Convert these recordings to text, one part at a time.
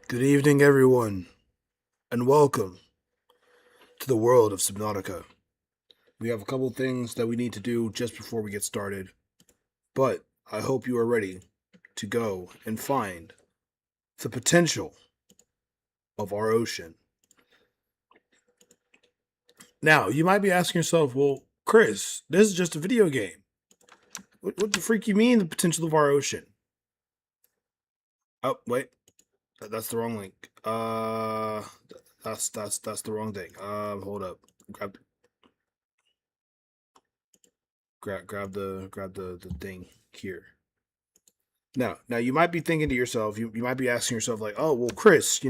Good evening, everyone, and welcome to the world of Subnautica. We have a couple things that we need to do just before we get started, but I hope you are ready to go and find the potential of our ocean. Now, you might be asking yourself, well, Chris, this is just a video game. What the freak you mean, the potential of our ocean? Oh, wait, that's the wrong link. That's the wrong thing. Hold up. Grab the thing here. Now you might be thinking to yourself, you might be asking yourself like, oh well, Chris,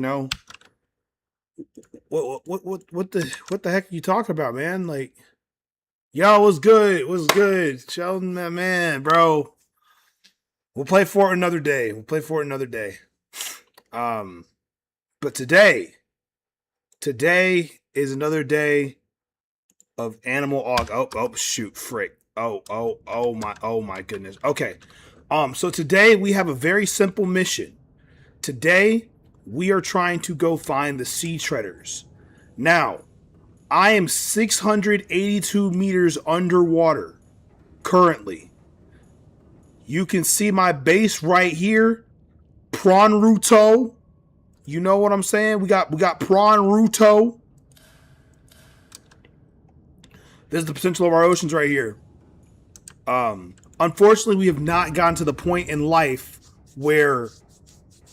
what the heck are you talking about, man? Like, yo, what's good? What's good? Sheldon, that man, bro. We'll play for it another day. Um, but today is another day of animal aug. Oh, shoot, frick. Oh my goodness. Okay. So today we have a very simple mission. Today we are trying to go find the sea treaders. Now, I am 682 meters underwater currently. You can see my base right here, Pronruto. You know what I'm saying? We got Pronruto. This is the potential of our oceans right here. Unfortunately, we have not gotten to the point in life where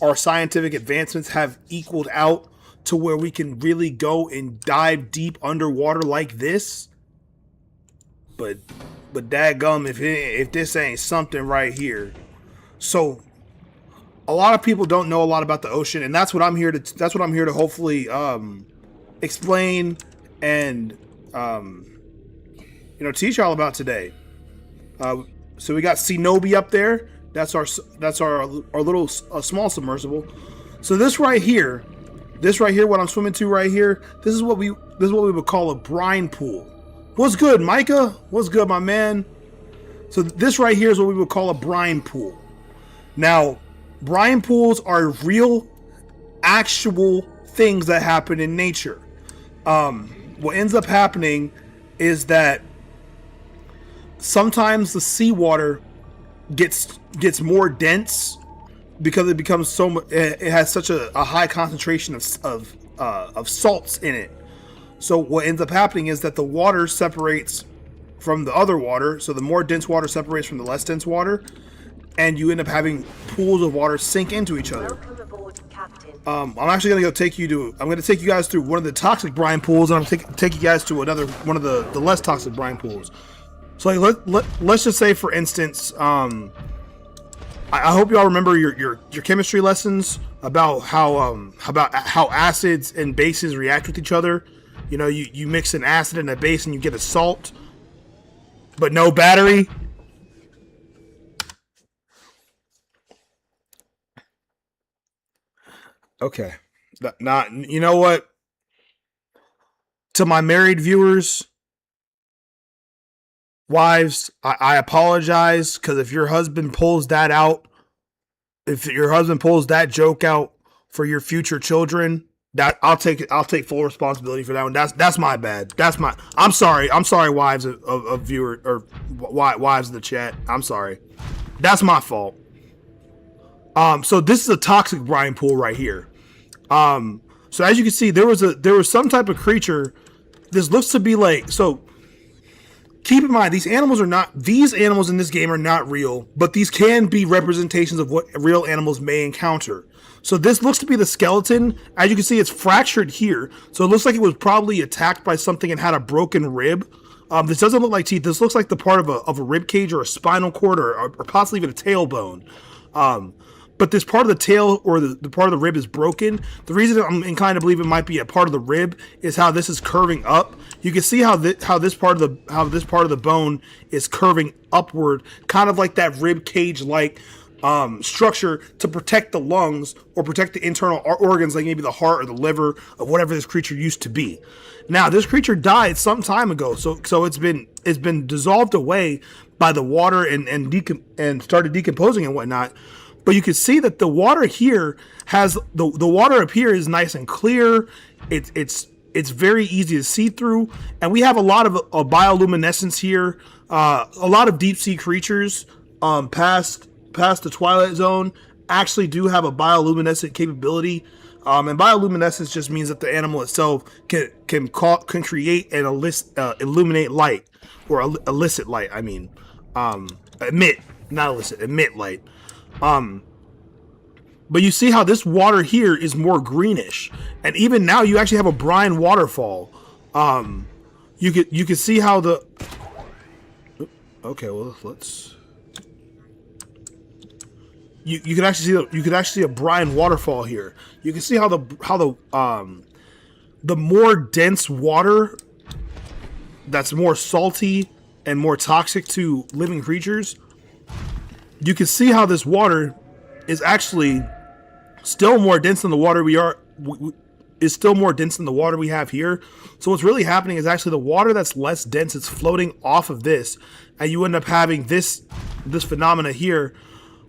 our scientific advancements have equaled out to where we can really go and dive deep underwater like this. But dadgum, if this ain't something right here. So a lot of people don't know a lot about the ocean, and that's what I'm here to hopefully explain and teach y'all about today. So we got Cenobi up there. That's our little small submersible. So this right here, what I'm swimming to right here, this is what we would call a brine pool. What's good, Micah? What's good, my man? So this right here is what we would call a brine pool. Now, brine pools are real, actual things that happen in nature. What ends up happening is that sometimes the seawater gets more dense because it becomes so much. It has such a high concentration of salts in it. So what ends up happening is that the water separates from the other water. So the more dense water separates from the less dense water, and you end up having pools of water sink into each other. Welcome aboard, Captain. I'm actually gonna take you guys through one of the toxic brine pools, and I'm gonna take you guys to one of the less toxic brine pools. So let's just say, for instance, I hope y'all remember your chemistry lessons about how acids and bases react with each other. You know, you mix an acid and a base and you get a salt, but no battery. Okay, not you know what? To my married viewers, wives, I apologize, because if your husband pulls that out, if your husband pulls that joke out for your future children, that I'll take full responsibility for that one. That's my bad. I'm sorry, wives of viewer, or wives of the chat. I'm sorry. That's my fault. So this is a toxic brine pool right here. So as you can see, there was some type of creature. This looks to be like, so keep in mind, these animals in this game are not real, but these can be representations of what real animals may encounter. So this looks to be the skeleton. As you can see, it's fractured here. So it looks like it was probably attacked by something and had a broken rib. This doesn't look like teeth. This looks like the part of a rib cage or a spinal cord or possibly even a tailbone. But this part of the tail or the part of the rib is broken. The reason I'm inclined to believe it might be a part of the rib is how this is curving up. You can see how this part of the bone is curving upward, kind of like that rib cage like structure to protect the lungs or protect the internal organs, like maybe the heart or the liver of whatever this creature used to be. Now, this creature died some time ago, so it's been dissolved away by the water and started decomposing and whatnot. But you can see that the water here has the water up here is nice and clear. It's very easy to see through, and we have a lot of bioluminescence here. A lot of deep sea creatures past the twilight zone actually do have a bioluminescent capability. And bioluminescence just means that the animal itself can create and illuminate light, or elicit light. I mean, emit, not elicit, emit light. But you see how this water here is more greenish, and even now you actually have a brine waterfall. You can see how the. Okay, well let's. You can actually see a brine waterfall here. You can see how the more dense water that's more salty and more toxic to living creatures. You can see how this water is actually still more dense than the water is still more dense than the water we have here. So what's really happening is actually the water that's less dense, it's floating off of this, and you end up having this phenomena here,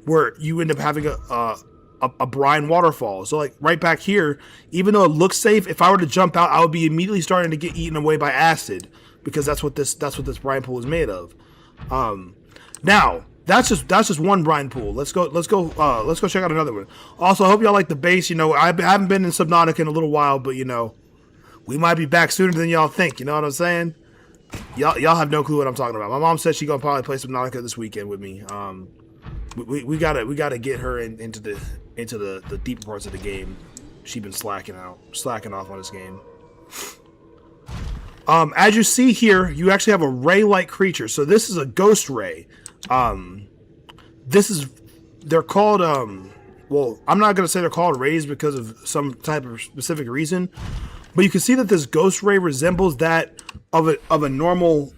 where you end up having a brine waterfall. So like right back here, even though it looks safe, if I were to jump out, I would be immediately starting to get eaten away by acid, because that's what this brine pool is made of. Now that's just one brine pool. Let's go check out another one. Also, I hope y'all like the base. You know, I haven't been in Subnautica in a little while, but you know, we might be back sooner than y'all think. You know what I'm saying? Y'all have no clue what I'm talking about. My mom said she gonna probably play Subnautica this weekend with me. We gotta get her into the deeper parts of the game. She's been slacking off on this game. As you see here, you actually have a ray-like creature. So this is a ghost ray. They're called well, I'm not gonna say they're called rays because of some type of specific reason, but you can see that this ghost ray resembles that of a normal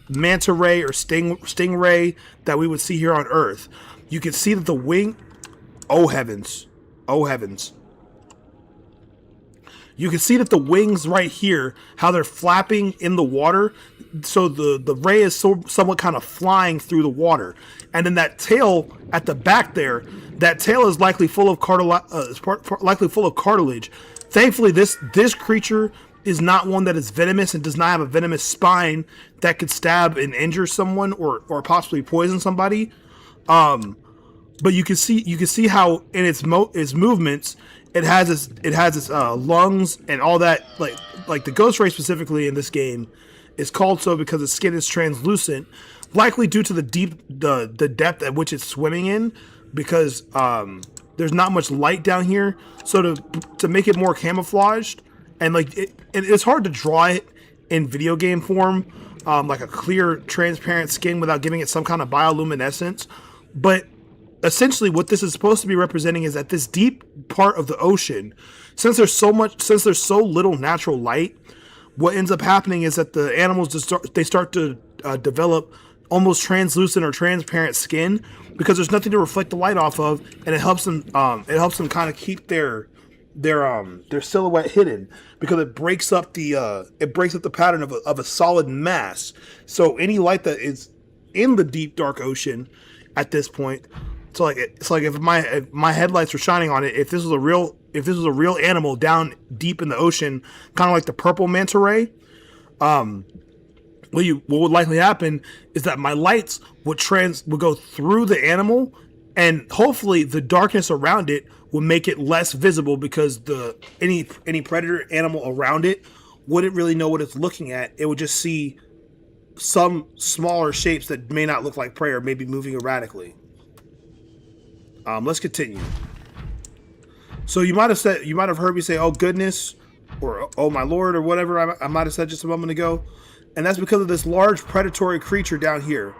manta ray or stingray that we would see here on Earth. You can see that the wing, oh heavens. You can see that the wings right here, how they're flapping in the water. So the ray is somewhat kind of flying through the water. And then that tail at the back there, that tail is likely full of cartilage. Thankfully, this creature is not one that is venomous and does not have a venomous spine that could stab and injure someone or possibly poison somebody. But you can see how in its movements it has its lungs and all that, like the ghost ray specifically in this game is called so because its skin is translucent, likely due to the depth at which it's swimming in, because there's not much light down here. So to make it more camouflaged, and it's hard to draw it in video game form, like a clear transparent skin without giving it some kind of bioluminescence. But essentially what this is supposed to be representing is that this deep part of the ocean, since there's so little natural light, what ends up happening is that the animals start to develop almost translucent or transparent skin, because there's nothing to reflect the light off of, and it helps them kind of keep their silhouette hidden, because it breaks up the pattern of a solid mass. So any light that is in the deep dark ocean at this point, so it's like if my headlights were shining on it, if this was a real animal down deep in the ocean, kind of like the purple manta ray, what would likely happen is that my lights would go through the animal, and hopefully the darkness around it will make it less visible, because any predator animal around it wouldn't really know what it's looking at. It would just see some smaller shapes that may not look like prey or maybe moving erratically. Let's continue. So you might have heard me say, "Oh goodness," or "Oh my lord," or whatever I might have said just a moment ago, and that's because of this large predatory creature down here.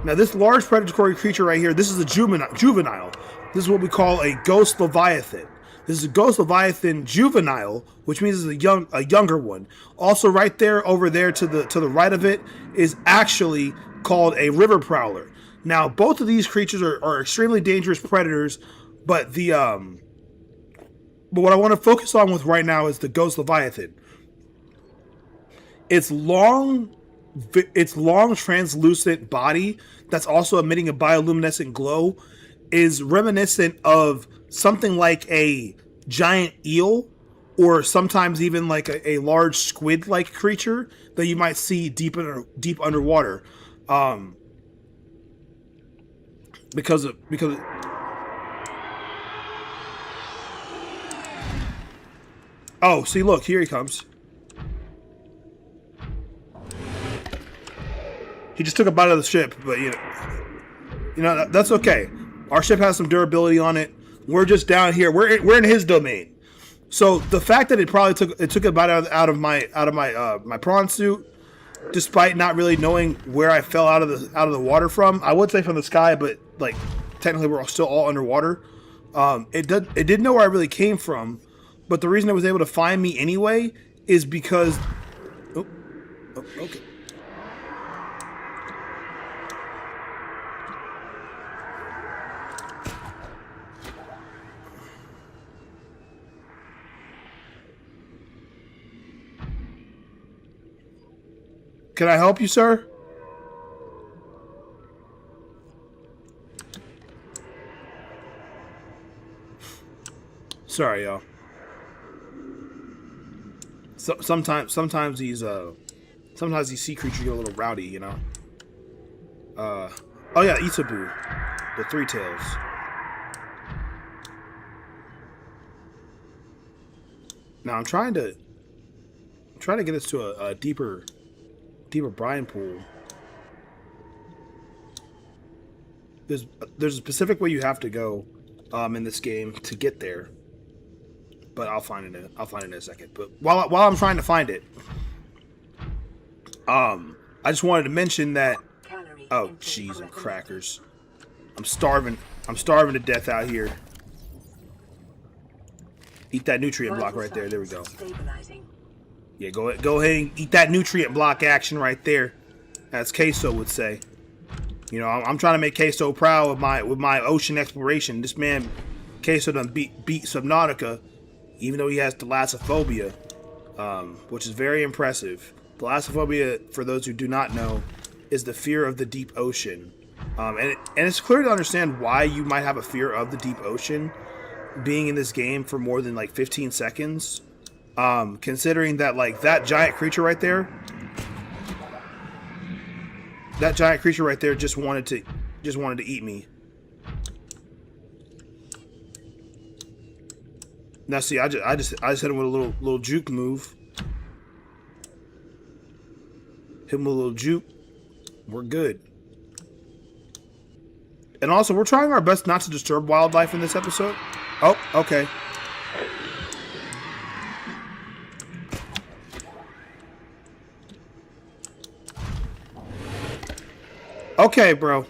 Now, this large predatory creature right here, this is a juvenile. This is what we call a ghost leviathan. This is a ghost leviathan juvenile, which means it's a younger one. Also, right there, over there to the right of it, is actually called a river prowler. Now, both of these creatures are extremely dangerous predators, but what I want to focus on with right now is the ghost leviathan. Its long translucent body that's also emitting a bioluminescent glow is reminiscent of something like a giant eel, or sometimes even like a large squid-like creature that you might see deep underwater, because oh, see, look, here he comes. He just took a bite of the ship, but you know that's okay. Our ship has some durability on it. We're just down here. We're in his domain. So the fact that it probably took a bite out of my prawn suit, despite not really knowing where I fell out of the water from. I would say from the sky, but like technically we're still all underwater. It didn't know where I really came from, but the reason it was able to find me anyway is because. Oh, okay. Can I help you, sir? Sorry, y'all. So, sometimes these sea creatures get a little rowdy, you know. Oh yeah, Isabu, the three tails. Now I'm trying to get us to a deeper brine pool. There's a specific way you have to go in this game to get there, but I'll find it in a second. But while I'm trying to find it, I just wanted to mention that. Oh, cheese and crackers! I'm starving to death out here. Eat that nutrient block right there. There we go. Yeah, go ahead and eat that nutrient block action right there, as Queso would say. You know, I'm trying to make Queso proud with my ocean exploration. This man, Queso, done beat Subnautica, even though he has thalassophobia, which is very impressive. Thalassophobia, for those who do not know, is the fear of the deep ocean, and it's clear to understand why you might have a fear of the deep ocean, being in this game for more than like 15 seconds. Considering that, like, that giant creature right there just wanted to eat me. Now see, I just hit him with a little juke move. Hit him with a little juke. We're good. And also, we're trying our best not to disturb wildlife in this episode. Oh, okay. Okay, bro.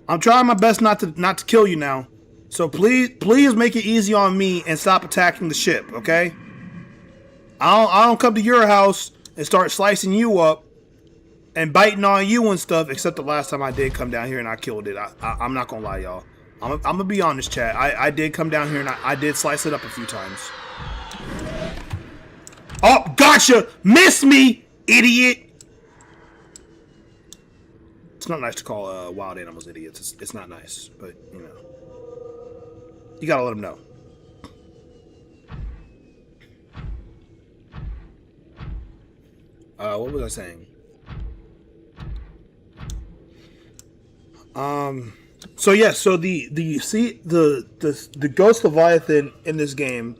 I'm trying my best not to kill you now. So please make it easy on me and stop attacking the ship, okay? I don't come to your house and start slicing you up and biting on you and stuff, except the last time I did come down here and I killed it. I'm not gonna lie, y'all. I'm gonna be honest, chat. I did come down here and I did slice it up a few times. Oh, gotcha! Miss me, idiot! It's not nice to call wild animals idiots. It's not nice, but, you know. You gotta let them know. What was I saying? So yeah, so the Ghost Leviathan in this game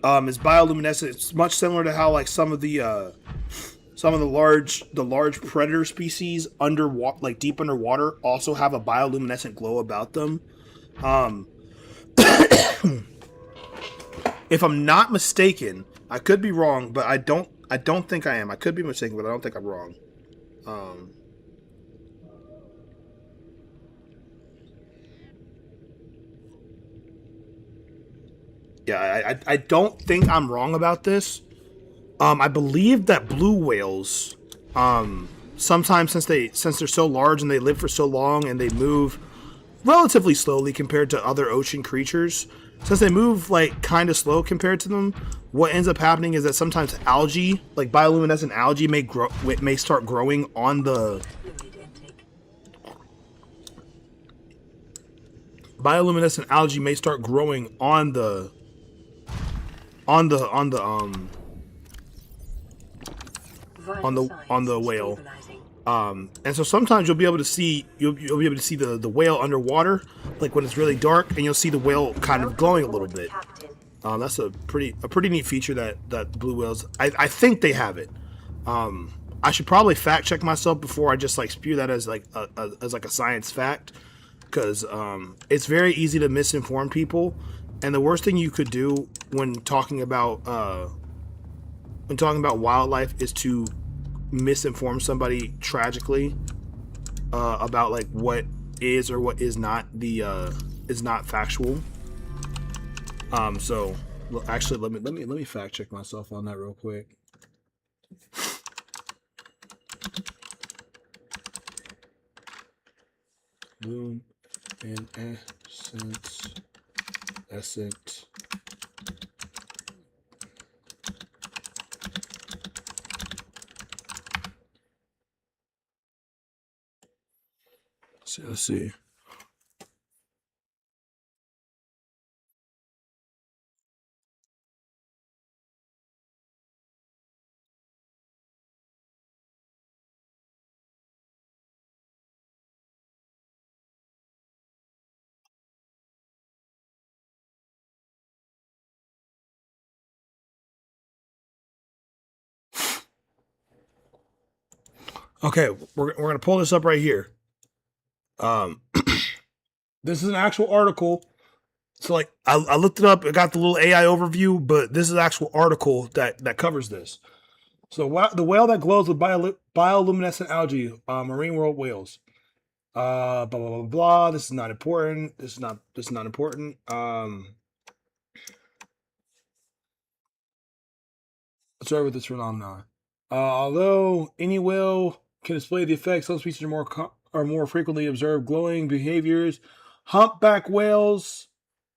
is bioluminescent. It's much similar to how, like, some of the large predator species underwater, like deep underwater, also have a bioluminescent glow about them. If I'm not mistaken, I could be wrong, but I don't think I am. I could be mistaken, but I don't think I'm wrong. Yeah, I don't think I'm wrong about this. I believe that blue whales, sometimes since they're so large and they live for so long and they move relatively slowly compared to other ocean creatures, since they move like kind of slow compared to them, what ends up happening is that sometimes algae, like bioluminescent algae, may start growing on the bioluminescent algae may start growing on the on the on the on the whale. And so sometimes you'll be able to see the whale underwater, like when it's really dark, and you'll see the whale kind of glowing a little bit. That's a pretty neat feature that blue whales. I think they have it. I should probably fact check myself before I just like spew that as like a science fact, because it's very easy to misinform people, and the worst thing you could do when talking about wildlife is to misinform somebody tragically about like what is or what is not factual. So actually, let me fact check myself on that real quick. Bloom and essence. So let's see. Okay, we're gonna pull this up right here. This is an actual article. So like I looked it up. I got the little AI overview, but this is an actual article that covers this. So the whale that glows with bioluminescent algae, marine world whales. Blah blah blah blah. This is not important. This is not important. Sorry with this phenomenon. Although any whale can display the effects, some species are more frequently observed glowing behaviors. Humpback whales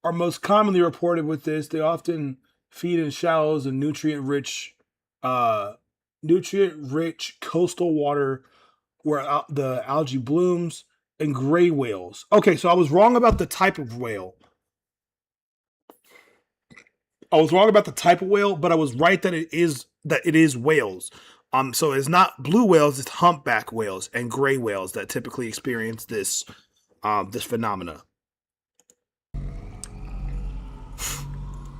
are most commonly reported with this. They often feed in shallows and nutrient-rich coastal water where the algae blooms, and gray whales. Okay, so I was wrong about the type of whale. I was wrong about the type of whale, but I was right that it is whales. So it's not blue whales; it's humpback whales and gray whales that typically experience this phenomena.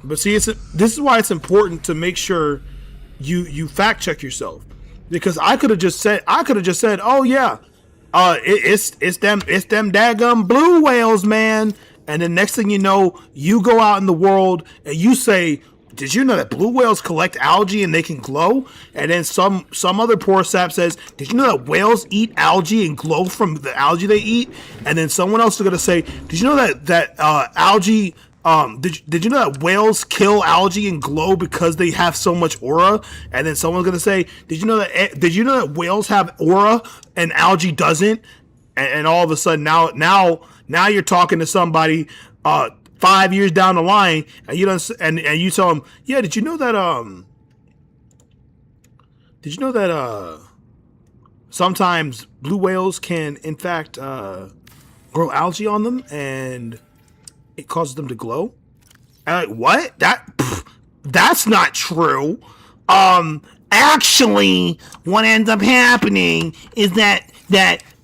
But see, this is why it's important to make sure you fact check yourself, because I could have just said, oh yeah, it's them daggum blue whales, man. And then next thing you know, you go out in the world and you say, did you know that blue whales collect algae and they can glow? And then some other poor sap says, did you know that whales eat algae and glow from the algae they eat? And then someone else is going to say, did you know that algae, did you know that whales kill algae and glow because they have so much aura? And then someone's going to say, did you know that whales have aura and algae doesn't? And all of a sudden now you're talking to somebody 5 years down the line, and you don't, and you tell them, yeah, did you know that sometimes blue whales can in fact grow algae on them and it causes them to glow? And like, what? That's not true. Actually, what ends up happening is that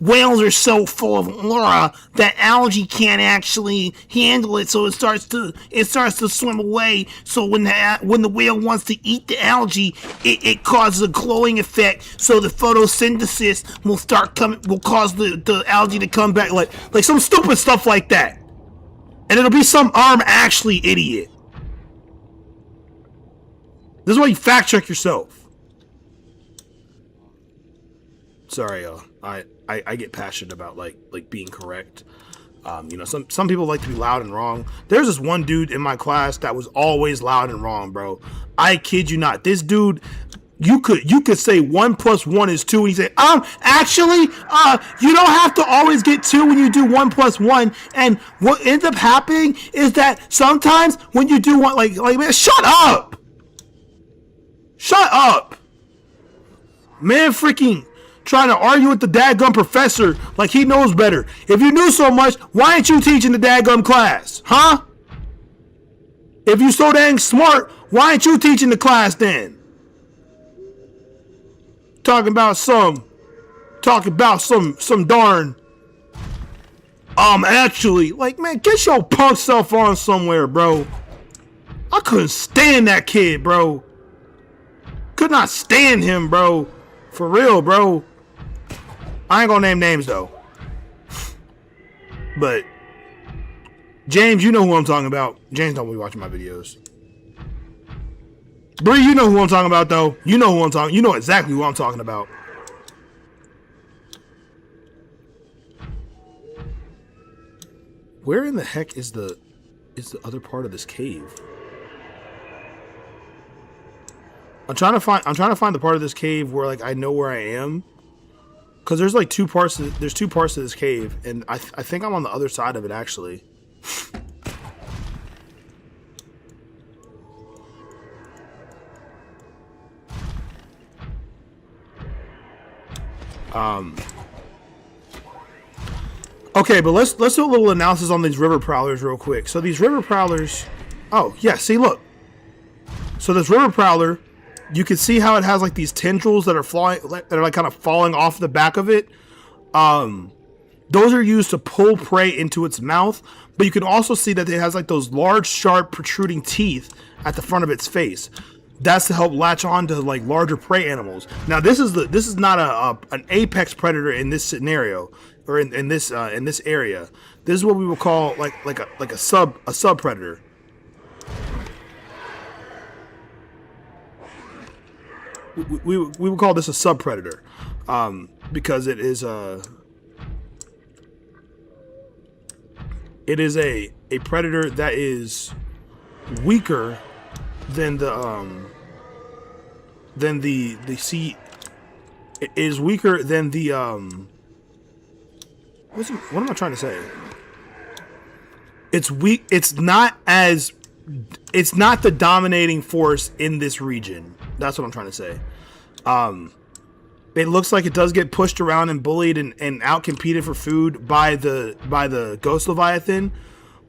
whales are so full of aura that algae can't actually handle it, so it starts to swim away. So when the whale wants to eat the algae, it causes a glowing effect. So the photosynthesis will cause the algae to come back, like some stupid stuff like that. And it'll be some actually idiot. This is why you fact check yourself. Sorry, I get passionate about like being correct. Some people like to be loud and wrong. There's this one dude in my class that was always loud and wrong, bro. I kid you not. This dude, you could say 1 + 1 is 2, and he say, actually, you don't have to always get 2 when you do 1 + 1. And what ends up happening is that sometimes when you do one, like man, shut up, man, freaking trying to argue with the dadgum professor like he knows better. If you knew so much, why ain't you teaching the dadgum class? Huh? If you so dang smart, why ain't you teaching the class then? Talking about some darn actually, like, man, get your punk self on somewhere, bro. I couldn't stand that kid, bro. Could not stand him, bro. For real, bro. I ain't gonna name names though. But James, you know who I'm talking about. James don't be watching my videos. Bree, you know who I'm talking about though. You know who I'm talking. You know exactly who I'm talking about. Where in the heck is the other part of this cave? I'm trying to find the part of this cave where like I know where I am. Cause there's like two parts to this cave, and I think I'm on the other side of it actually. Okay, but let's do a little analysis on these river prowlers real quick. So these river prowlers, oh yeah, see look. So this river prowler, you can see how it has like these tendrils that are flying, that are like kind of falling off the back of it. Those are used to pull prey into its mouth, but you can also see that it has like those large, sharp, protruding teeth at the front of its face. That's to help latch on to like larger prey animals. Now this is not an apex predator in this scenario or in this area. This is what we would call like a sub predator. We would call this a sub predator because it is a predator that is weaker than the sea. It is weaker than the what am I trying to say? It's weak. It's not the dominating force in this region. That's what I'm trying to say. It looks like it does get pushed around and bullied and out-competed for food by the ghost leviathan,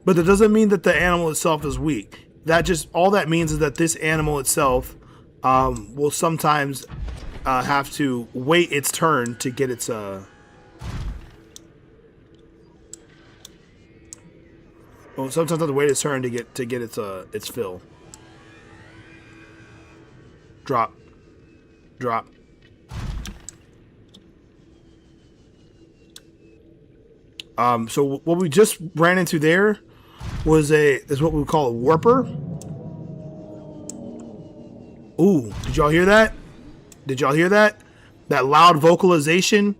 but that doesn't mean that the animal itself is weak. All that means is that this animal itself will sometimes have to wait its turn to get its sometimes have to wait its turn to get its fill. Drop. So what we just ran into there is what we would call a warper. Ooh, did y'all hear that? That loud vocalization?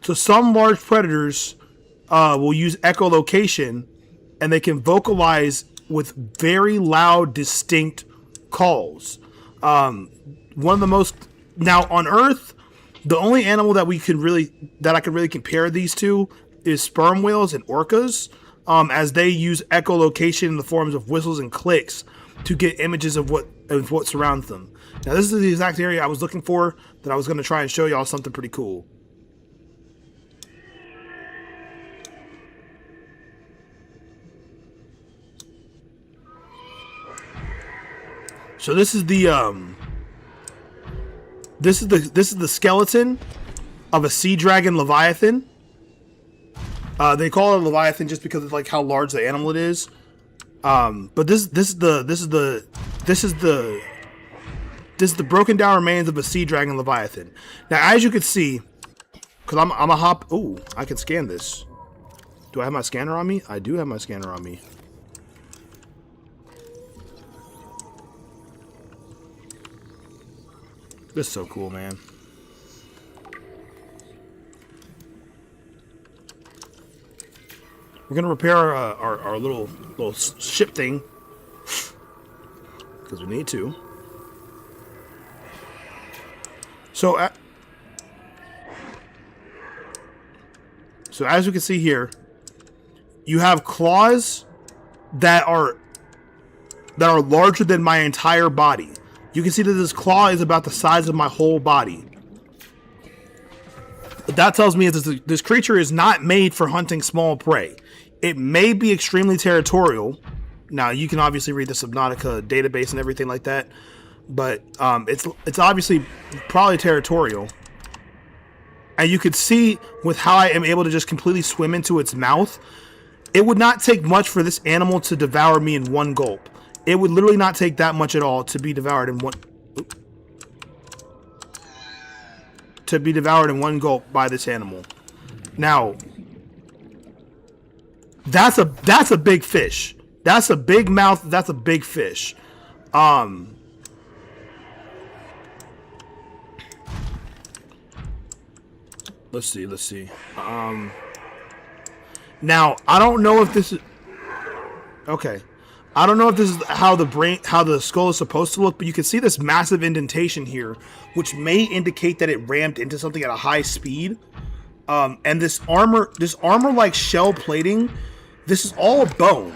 So some large predators will use echolocation, and they can vocalize with very loud, distinct calls. One of the most now on Earth, the only animal that I can really compare these to is sperm whales and orcas, as they use echolocation in the forms of whistles and clicks to get images of what surrounds them. Now, this is the exact area I was looking for that I was going to try and show y'all something pretty cool. So this is the skeleton of a sea dragon leviathan. They call it a leviathan just because of like how large the animal it is. But this is the broken down remains of a sea dragon leviathan. Now, as you can see, because I'm a hop. Ooh, I can scan this. Do I have my scanner on me? I do have my scanner on me. This is so cool, man. We're gonna repair our little ship thing because we need to. So as you can see here, you have claws that are larger than my entire body. You can see that this claw is about the size of my whole body. What that tells me is this creature is not made for hunting small prey. It may be extremely territorial. Now, you can obviously read the Subnautica database and everything like that, but it's obviously probably territorial. And you could see with how I am able to just completely swim into its mouth, it would not take much for this animal to devour me in one gulp. It would literally not take that much at all to be devoured in one... to be devoured in one gulp by this animal. Now, that's a big fish. That's a big mouth. That's a big fish. Let's see. Now, I don't know if this is okay. I don't know if this is how the skull is supposed to look, but you can see this massive indentation here, which may indicate that it rammed into something at a high speed. And this armor-like shell plating, this is all bone.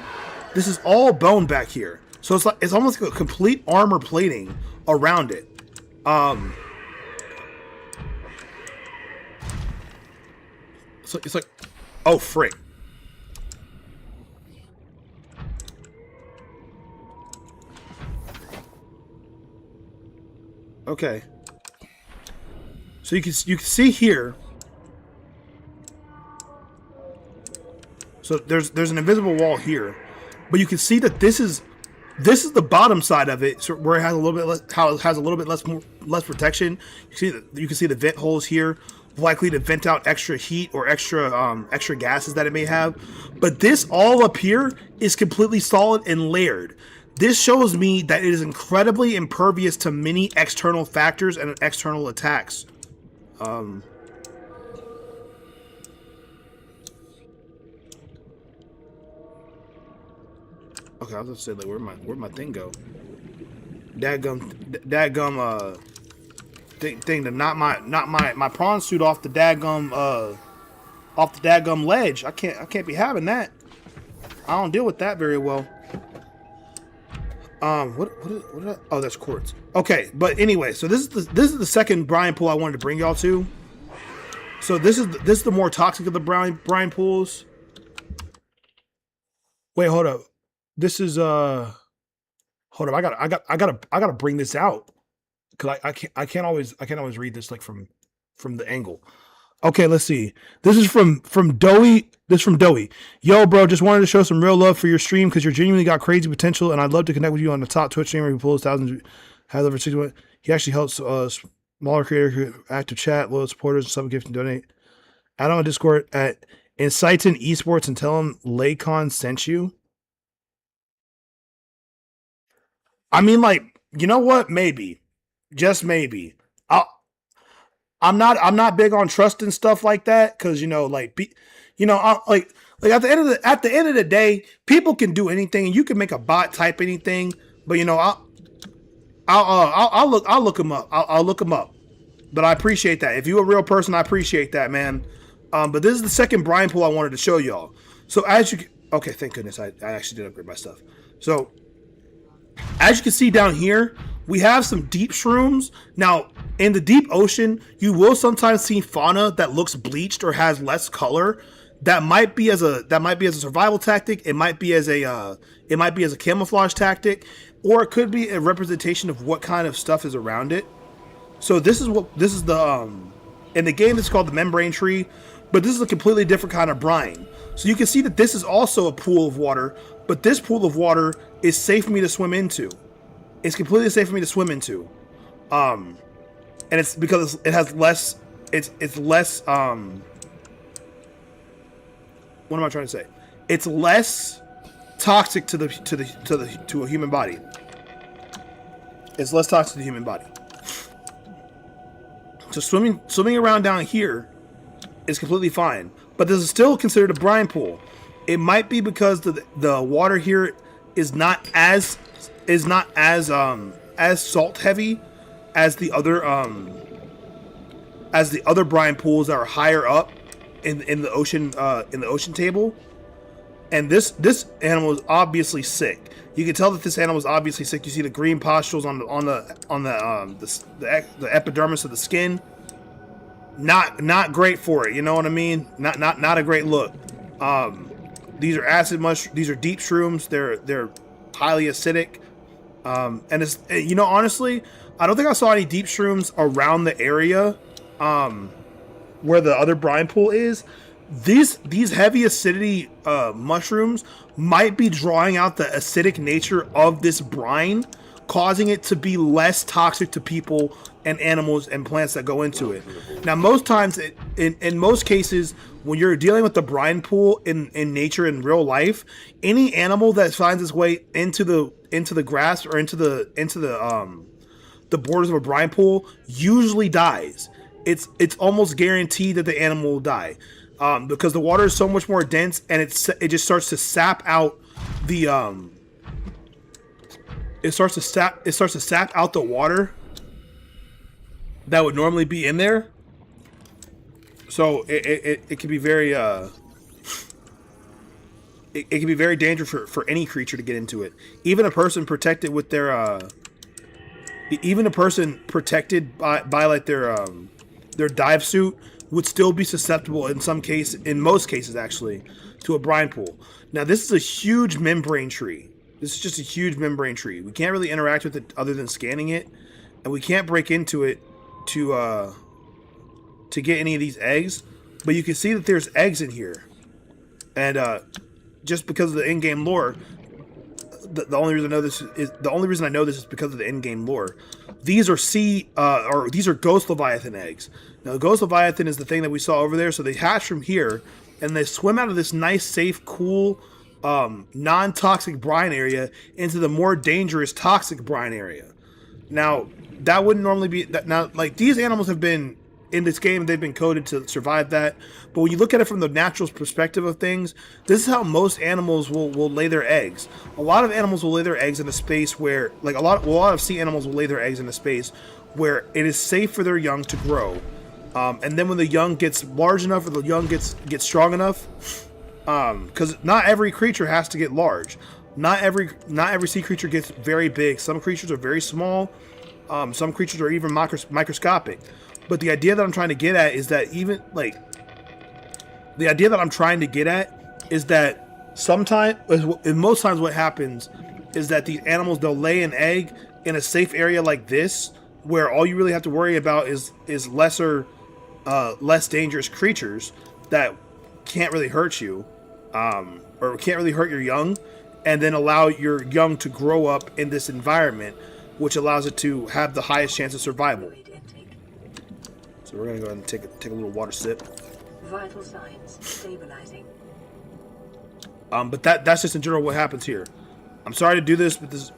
This is all bone back here. So it's almost like a complete armor plating around it. So it's like, oh frick. Okay. So you can see here. So there's an invisible wall here, but you can see that this is the bottom side of it, so where it has a little bit less, less protection. You can see the vent holes here, likely to vent out extra heat or extra gases that it may have. But this all up here is completely solid and layered. This shows me that it is incredibly impervious to many external factors and external attacks. Okay, I was gonna say, like, where'd my thing go? Dadgum thing to knock my prawn suit off the dadgum ledge. I can't be having that. I don't deal with that very well. Oh, that's quartz. Okay, but anyway, so this is the second brine pool I wanted to bring y'all to. So this is the more toxic of the brine pools. Wait, hold up. This is hold up. I gotta bring this out because I can't always read this like from the angle. Okay, let's see. This is from Doey. This is from Doey. Yo, bro, just wanted to show some real love for your stream because you're genuinely got crazy potential, and I'd love to connect with you on the top Twitch streamer who pulls thousands, has over 61. He actually helps smaller creator active chat, loyal supporters, and sub gift and donate. Add on Discord at Incitin Esports and tell him Laycon sent you. I mean, like, you know what? Maybe, just maybe. I'm not big on trusting stuff like that because like at the end of the day, people can do anything and you can make a bot type anything, but I'll look them up. I'll look them up. But I appreciate that. If you're a real person, I appreciate that, man. But this is the second brine pool I wanted to show y'all. So okay, thank goodness I actually did upgrade my stuff. So as you can see down here, we have some deep shrooms. Now, in the deep ocean, you will sometimes see fauna that looks bleached or has less color. That might be as a survival tactic. It might be as a camouflage tactic, or it could be a representation of what kind of stuff is around it. So this is the in the game it's called the membrane tree, but this is a completely different kind of brine. So you can see that this is also a pool of water, but this pool of water is safe for me to swim into. It's completely safe for me to swim into. And it's because it has less, it's less, what am I trying to say? It's less toxic to a human body. It's less toxic to the human body. So swimming around down here is completely fine, but this is still considered a brine pool. It might be because the water here is not as salt heavy as the other brine pools that are higher up in the ocean table. And this animal is obviously sick. You can tell that this animal is obviously sick. You see the green pustules on the epidermis of the skin. not great for it. You know what I mean? Not a great look. These are these are deep shrooms. They're highly acidic. And it's, you know, honestly, I don't think I saw any deep shrooms around the area where the other brine pool is. These heavy acidity mushrooms might be drawing out the acidic nature of this brine, causing it to be less toxic to people and animals and plants that go into it. Now, most times, in most cases, when you're dealing with the brine pool in nature in real life, any animal that finds its way into the grass or into the borders of a brine pool usually dies. It's almost guaranteed that the animal will die. Because the water is so much more dense, and it just starts to sap out the it starts to sap out the water that would normally be in there. So it can be very it can be very dangerous for any creature to get into it. Even a person protected with their even a person protected by like their dive suit would still be susceptible in most cases actually, to a brine pool. Now, this is a huge membrane tree. This is just a huge membrane tree. We can't really interact with it other than scanning it, and we can't break into it to get any of these eggs. But you can see that there's eggs in here, and just because of the in-game lore, the only reason I know this is because of the in-game lore. These are these are ghost leviathan eggs. Now, the ghost leviathan is the thing that we saw over there. So they hatch from here, and they swim out of this nice, safe, cool, non-toxic brine area into the more dangerous toxic brine area. Now, that wouldn't normally be that. Now, like, these animals have been in this game, they've been coded to survive that. But when you look at it from the natural perspective of things, this is how most animals will lay their eggs. A lot of animals will lay their eggs in a space where, like, a lot of sea animals will lay their eggs in a space where it is safe for their young to grow. And then when the young gets large enough, or the young gets strong enough, because not every creature has to get large. Not every sea creature gets very big. Some creatures are very small. Some creatures are even microscopic. But the idea that I'm trying to get at is that most times what happens is that these animals, they'll lay an egg in a safe area like this, where all you really have to worry about is less dangerous creatures that can't really hurt you, or can't really hurt your young, and then allow your young to grow up in this environment, which allows it to have the highest chance of survival. So we're gonna go ahead and take a little water sip. Vital signs stabilizing. But that's just in general what happens here. I'm sorry to do this, but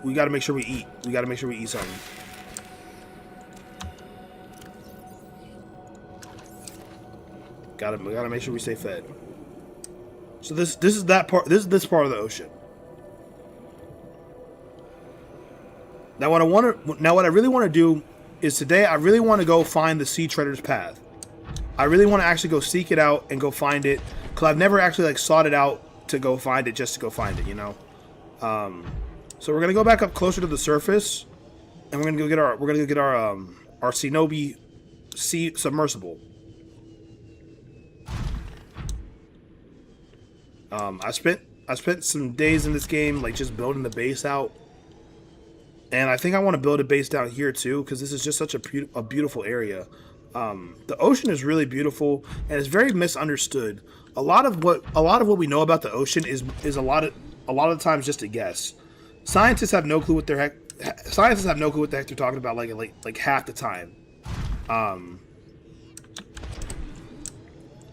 we got to make sure we eat. We got to make sure we eat something. We gotta make sure we stay fed. So this is that part. This part of the ocean. Now what I really want to do is today I really want to go find the Sea Treader's Path. I really want to actually go seek it out and go find it, because I've never actually like sought it out to go find it just to go find it, you know. So we're gonna go back up closer to the surface, and we're gonna go get our Shinobi Sea submersible. I spent some days in this game like just building the base out, and I think I want to build a base down here too, because this is just such a beautiful area. The ocean is really beautiful, and it's very misunderstood. A lot of what we know about the ocean is a lot of times just a guess. Scientists have no clue what the heck they're talking about like half the time.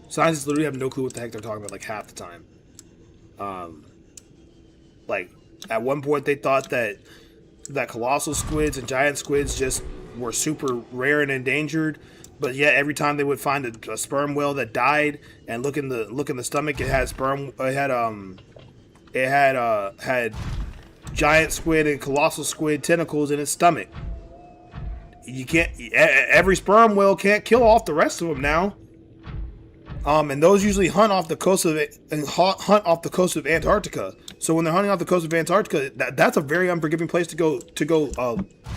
Scientists literally have no clue what the heck they're talking about like half the time. Like at one point they thought that colossal squids and giant squids just were super rare and endangered, but yet every time they would find a sperm whale that died and look in the stomach, it had giant squid and colossal squid tentacles in its stomach. Every sperm whale can't kill off the rest of them now. And those usually hunt off the coast of Antarctica. So when they're hunting off the coast of Antarctica, that's a very unforgiving place to go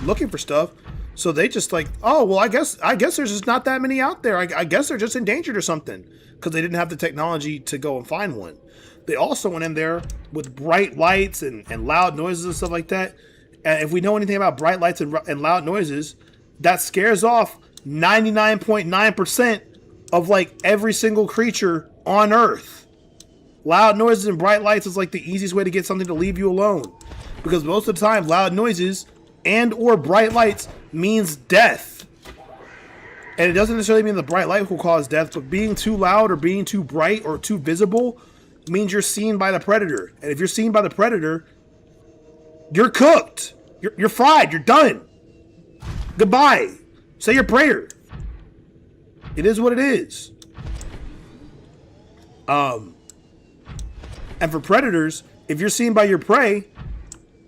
looking for stuff, So they just like, oh well, I guess there's just not that many out there. I guess they're just endangered or something because they didn't have the technology to go and find one. They also went in there with bright lights and loud noises and stuff like that. And if we know anything about bright lights and loud noises, that scares off 99.9% of like every single creature on Earth. Loud noises and bright lights is like the easiest way to get something to leave you alone, because most of the time loud noises and or bright lights means death. And it doesn't necessarily mean the bright light will cause death, but being too loud or being too bright or too visible means you're seen by the predator. And if you're seen by the predator, you're cooked. You're fried. You're done. Goodbye. Say your prayer. It is what it is. And for predators, if you're seen by your prey,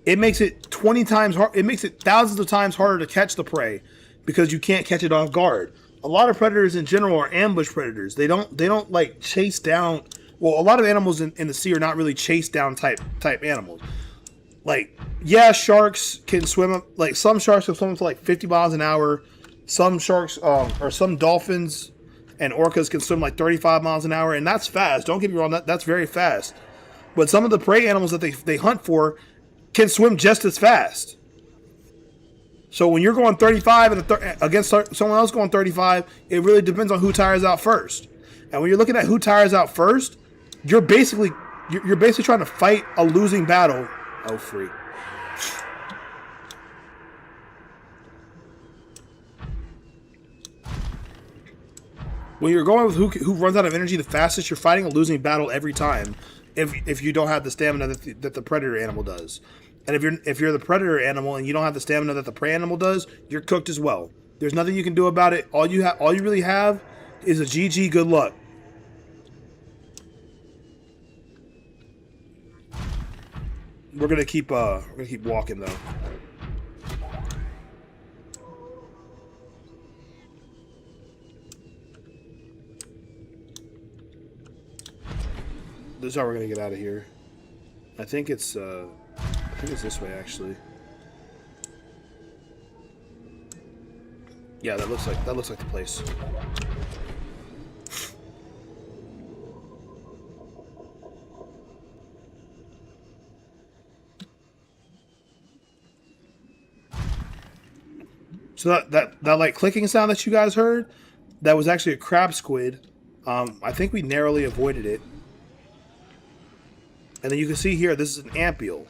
it makes it 20 times hard. It makes it thousands of times harder to catch the prey because you can't catch it off guard. A lot of predators in general are ambush predators. They don't like chase down. Well, a lot of animals in the sea are not really chase down type animals. Like, yeah, sharks can swim. Like, some sharks can swim to like 50 miles an hour. Some sharks or some dolphins and orcas can swim like 35 miles an hour, and that's fast. Don't get me wrong, that's very fast. But some of the prey animals that they hunt for can swim just as fast. So when you're going 35 against someone else going 35, it really depends on who tires out first. And when you're looking at who tires out first, you're basically trying to fight a losing battle. Oh, free. When you're going with who runs out of energy the fastest, you're fighting a losing battle every time. If you don't have the stamina that the predator animal does. And if you're the predator animal and you don't have the stamina that the prey animal does, you're cooked as well. There's nothing you can do about it. All you really have is a GG, good luck. We're gonna keep walking though. This is how we're gonna get out of here. I think it's this way actually. Yeah, that looks like the place. So that like clicking sound that you guys heard, that was actually a crab squid. I think we narrowly avoided it. And then you can see here, this is an ampule.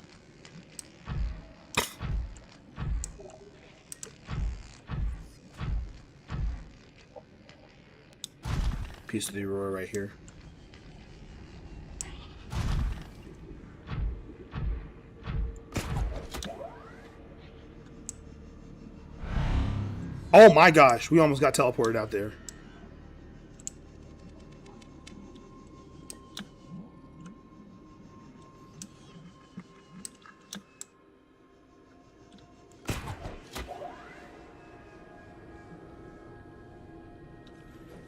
Piece of the aurora right here. Oh my gosh, we almost got teleported out there.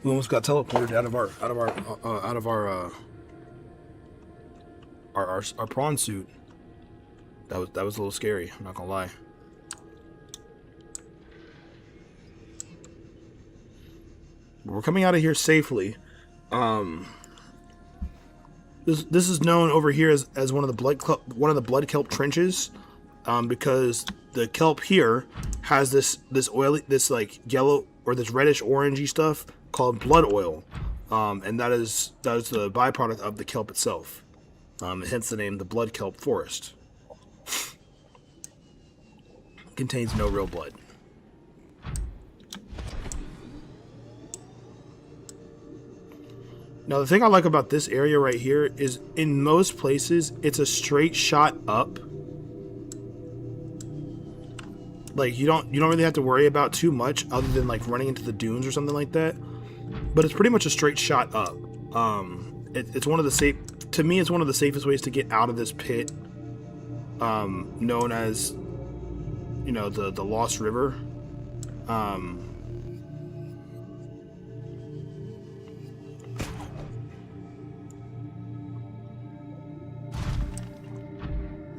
We almost got teleported out of our prawn suit. That was a little scary, I'm not gonna lie. We're coming out of here safely. This is known over here as one of the blood kelp trenches, because the kelp here has this oily, this like yellow or this reddish orangey stuff called blood oil, and that is the byproduct of the kelp itself. Hence the name, the blood kelp forest. Contains no real blood. Now the thing I like about this area right here is in most places it's a straight shot up. Like you don't really have to worry about too much other than like running into the dunes or something like that. But it's pretty much a straight shot up. It's one of the to me it's one of the safest ways to get out of this pit, known as, you know, the Lost River.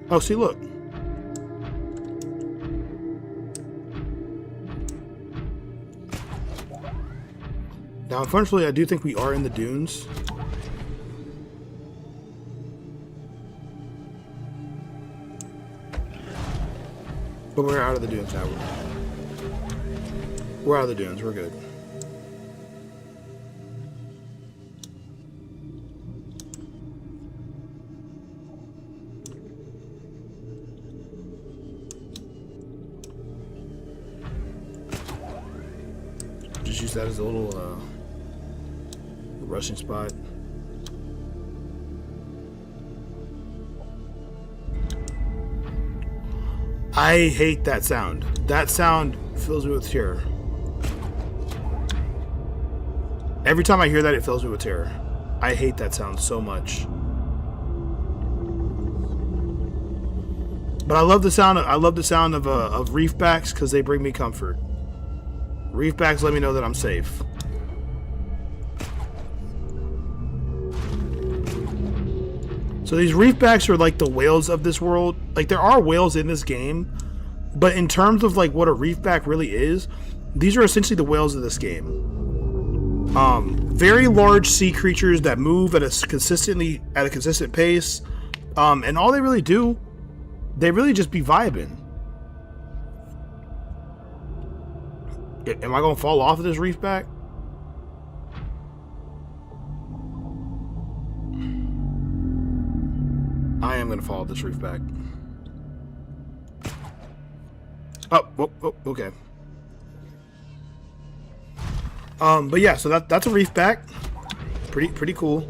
Oh, see, look. Now, unfortunately, I do think we are in the dunes. But we're out of the dunes now. We're out of the dunes. We're good. Just use that as a little rushing spot. I hate that sound. That sound fills me with terror. Every time I hear that, it fills me with terror. I hate that sound so much. But I love the sound. I love the sound of reef backs because they bring me comfort. Reef backs let me know that I'm safe. So these reef backs are like the whales of this world. Like, there are whales in this game, but in terms of like what a reef back really is, these are essentially the whales of this game. Very large sea creatures that move at a consistent pace, and all they really do, they really just be vibing. Am I gonna fall off of this reef back? I am gonna follow this reef back. Oh, okay. But yeah, so that's a reef back. Pretty cool.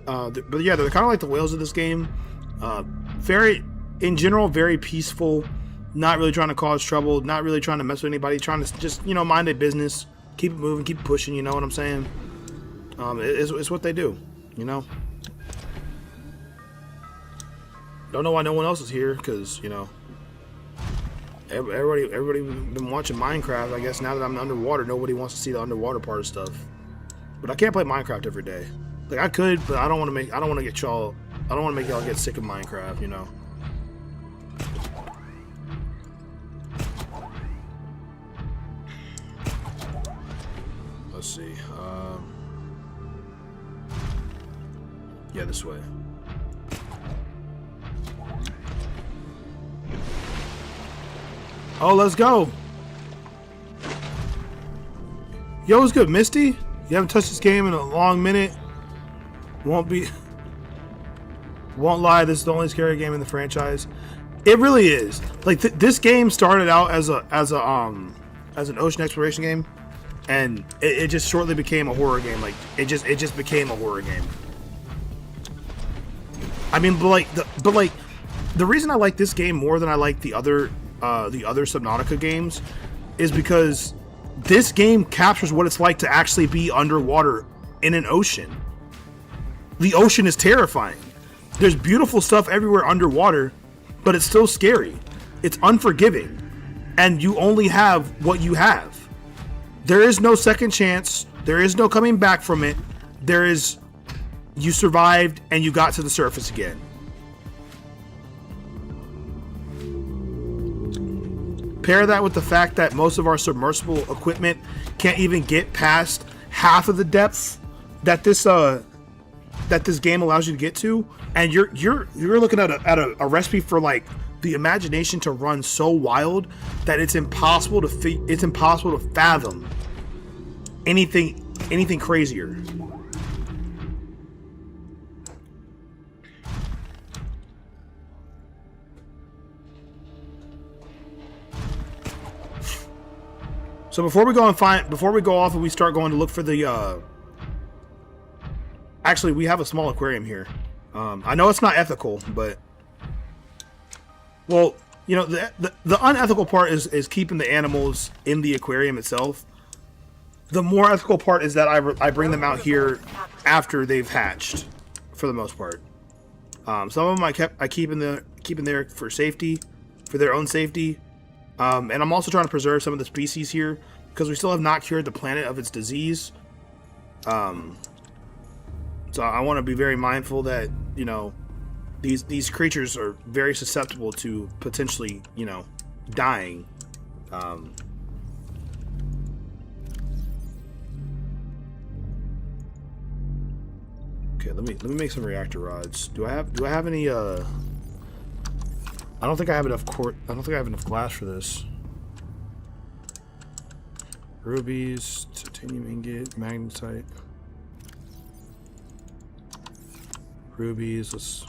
But yeah, they're kind of like the whales of this game. In general, very peaceful. Not really trying to cause trouble. Not really trying to mess with anybody. Trying to just, mind their business. Keep it moving. Keep pushing. You know what I'm saying? It's what they do. Don't know why no one else is here, because everybody been watching Minecraft. I guess now that I'm underwater, nobody wants to see the underwater part of stuff. But I can't play Minecraft every day. Like, I could, but I don't want to make y'all get sick of Minecraft. Let's see. Yeah, this way. Oh, let's go. Yo, what's good, Misty? You haven't touched this game in a long minute. Won't lie, this is the only scary game in the franchise. It really is. Like, this game started out as an ocean exploration game, and it just shortly became a horror game. Like, it just became a horror game. I mean, but the reason I like this game more than I like the other Subnautica games is because this game captures what it's like to actually be underwater in an ocean. The ocean is terrifying. There's beautiful stuff everywhere underwater, but it's still scary. It's unforgiving, and you only have what you have. There is no second chance. There is no coming back from it. You survived and you got to the surface again. Pair that with the fact that most of our submersible equipment can't even get past half of the depth that this game allows you to get to, and you're looking at a recipe for like the imagination to run so wild that it's impossible to fathom anything crazier. So before we go off and we start going to look for the actually, we have a small aquarium here. I know it's not ethical, but well, the unethical part is keeping the animals in the aquarium itself. The more ethical part is that I bring them out here after they've hatched, for the most part. Some of them I keep in there for safety, for their own safety. And I'm also trying to preserve some of the species here because we still have not cured the planet of its disease. So I want to be very mindful that, these creatures are very susceptible to potentially, dying. let me make some reactor rods. Do I have any I don't think I have enough I don't think I have enough glass for this. Rubies, titanium ingot, magnetite. Rubies, let's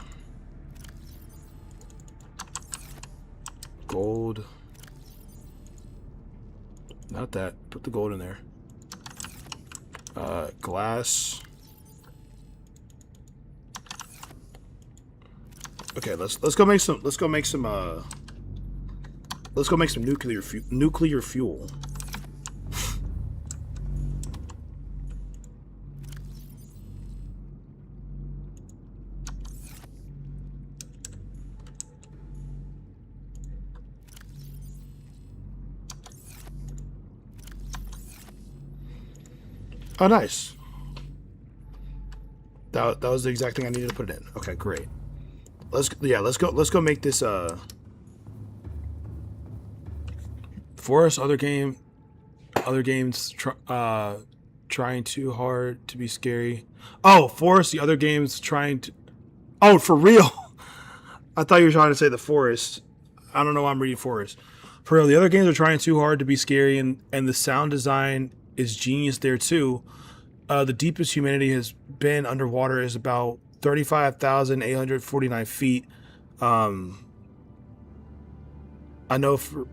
gold. Not that. Put the gold in there. Glass. Okay, let's go make some nuclear fuel. Oh, nice. That was the exact thing I needed to put it in. Okay, great. Let's go make this Forest. Other games trying too hard to be scary. Oh, Forest. The other games trying to. Oh, for real. I thought you were trying to say the Forest. I don't know why I'm reading Forest. For real, the other games are trying too hard to be scary, and the sound design is genius there too. The deepest humanity has been underwater is about 35,849 feet. I know for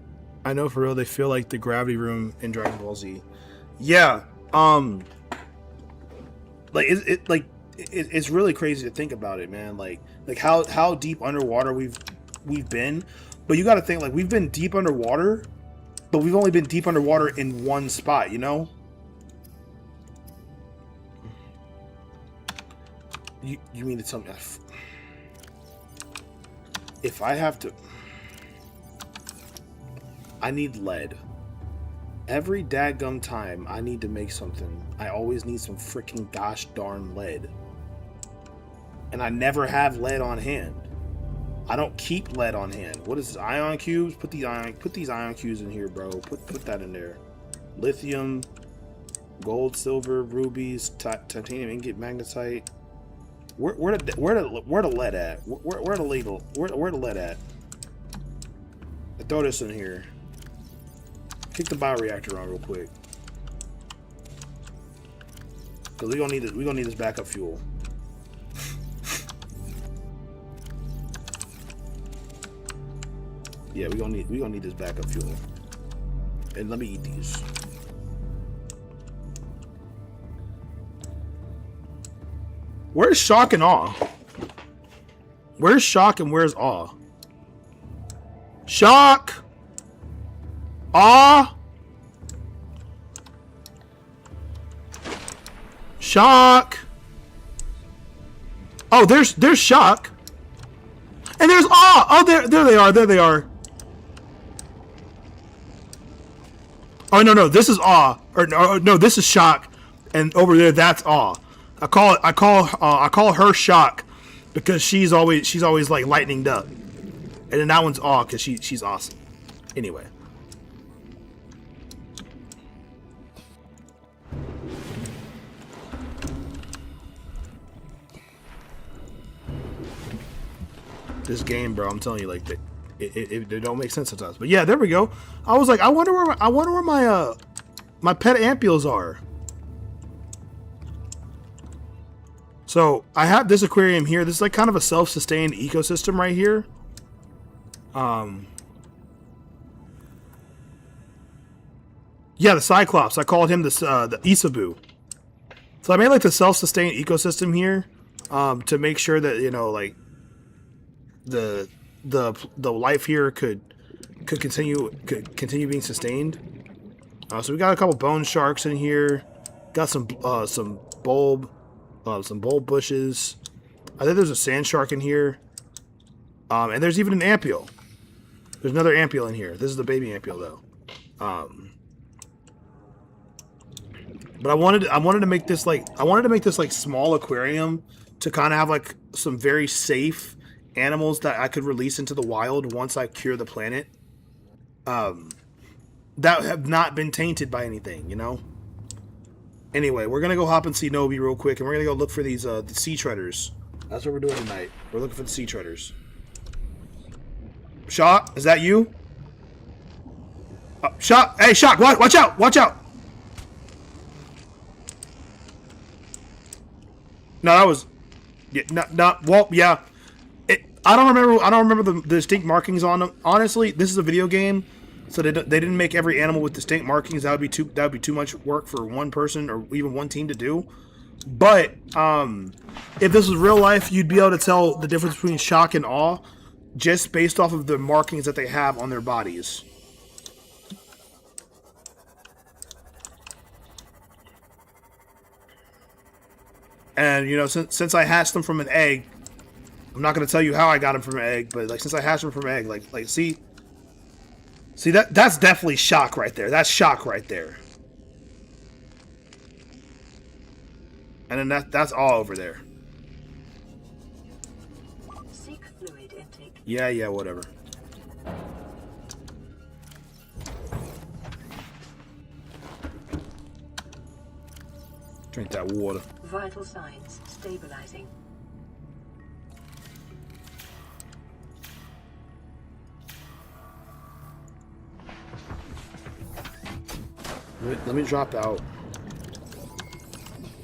real they feel like the gravity room in Dragon Ball Z. Yeah. It's really crazy to think about it, man. Like how deep underwater we've been. But you got to think, like, we've been deep underwater, but we've only been deep underwater in one spot, you know? You mean to tell me if I have to... I need lead. Every daggum time I need to make something, I always need some freaking gosh darn lead. And I never have lead on hand. I don't keep lead on hand. What is this? Ion cubes? Put these ion cubes in here, bro. Put that in there. Lithium, gold, silver, rubies, titanium ingot, magnetite. Where the lead at? Where the lead at? I throw this in here. Kick the bioreactor on real quick. Cause we gonna need this backup fuel. Yeah, we gonna need this backup fuel. And let me eat these. Where's shock and awe? Where's shock and where's awe? Shock! Awe! Shock! Oh, there's shock. And there's awe! Oh, there they are. Oh, no, this is awe. Or no, this is shock. And over there, that's awe. I call her shock because she's always like lightened up. And then that one's awe because she's awesome. Anyway. This game, bro, I'm telling you, like, it don't make sense sometimes. But yeah, there we go. I was like, I wonder where my pet ampules are. So I have this aquarium here. This is like kind of a self-sustained ecosystem right here. Yeah, the Cyclops. I called him the Isabu. So I made like the self-sustained ecosystem here, to make sure that, you know, like the life here could continue being sustained. So we got a couple bone sharks in here. Got some bulb bushes. I think there's a sand shark in here. And there's even an ampule. There's another ampule in here. This is the baby ampule though. But I wanted to make this like small aquarium to kind of have like some very safe animals that I could release into the wild once I cure the planet. That have not been tainted by anything, you know? Anyway, we're gonna go hop and see Nobi real quick, and we're gonna go look for these the sea treaders. That's what we're doing tonight. We're looking for the sea treaders. Shock, is that you? Shock, hey, Shock, watch out, watch out. No, that was, yeah, not well, yeah. I don't remember the distinct markings on them. Honestly, this is a video game, so they didn't make every animal with distinct markings. That would be too much work for one person or even one team to do. But if this was real life, you'd be able to tell the difference between shock and awe just based off of the markings that they have on their bodies. And, you know, since I hatched them from an egg, I'm not going to tell you how I got them from an egg, but, like, since I hatched them from an egg, like, see, that's definitely shock right there. That's shock right there. And then that's all over there. Seek fluid intake. Yeah, whatever. Drink that water. Vital signs stabilizing. Let me drop out.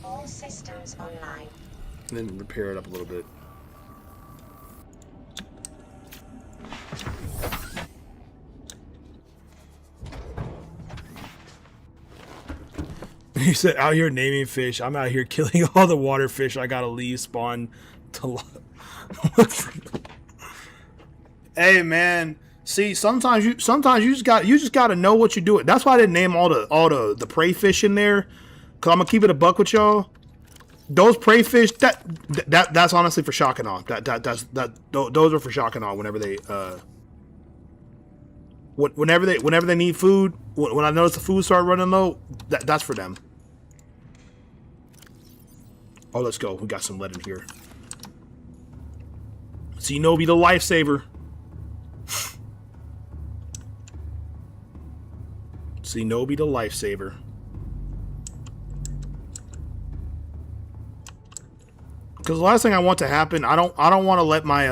All systems online. And then repair it up a little bit. He said, out here naming fish. I'm out here killing all the water fish. I gotta leave spawn to Hey man. See, sometimes you just gotta know what you're doing. That's why I didn't name all the prey fish in there. Cause I'm gonna keep it a buck with y'all. Those prey fish, that's honestly for shock and awe. Those are for shock and awe whenever they whenever they need food. When I notice the food start running low, that's for them. Oh, let's go. We got some lead in here. See, Nobi the lifesaver. See, Nobi the lifesaver. Because the last thing I want to happen, I don't want to let my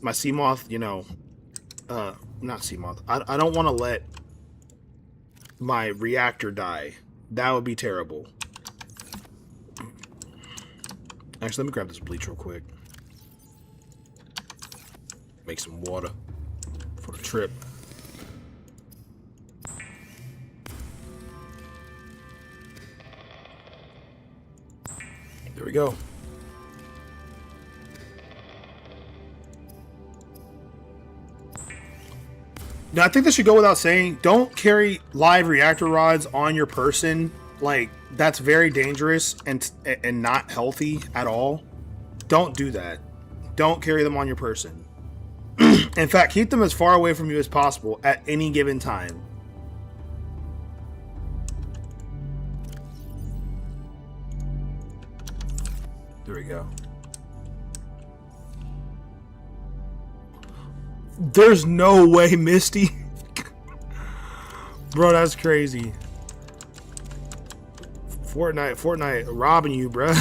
my sea moth, you know, not sea moth. I don't want to let my reactor die. That would be terrible. Actually, let me grab this bleach real quick. Make some water for the trip. There we go. Now, I think this should go without saying. Don't carry live reactor rods on your person. Like, that's very dangerous and not healthy at all. Don't do that. Don't carry them on your person. In fact, keep them as far away from you as possible at any given time. There we go. There's no way, Misty. Bro, that's crazy. Fortnite robbing you, bro.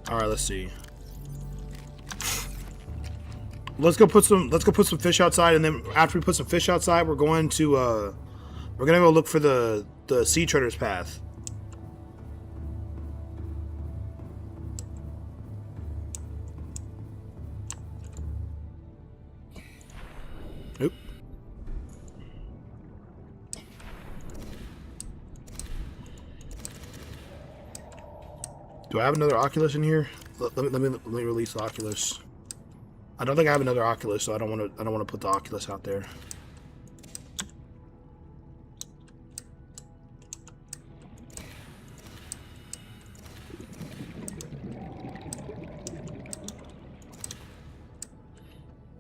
All right, let's see. Let's go put some fish outside, and then after we put some fish outside, we're gonna go look for the sea treader's path. Oop. Do I have another Oculus in here? Let me release the Oculus. I don't think I have another Oculus, so I don't want to put the Oculus out there.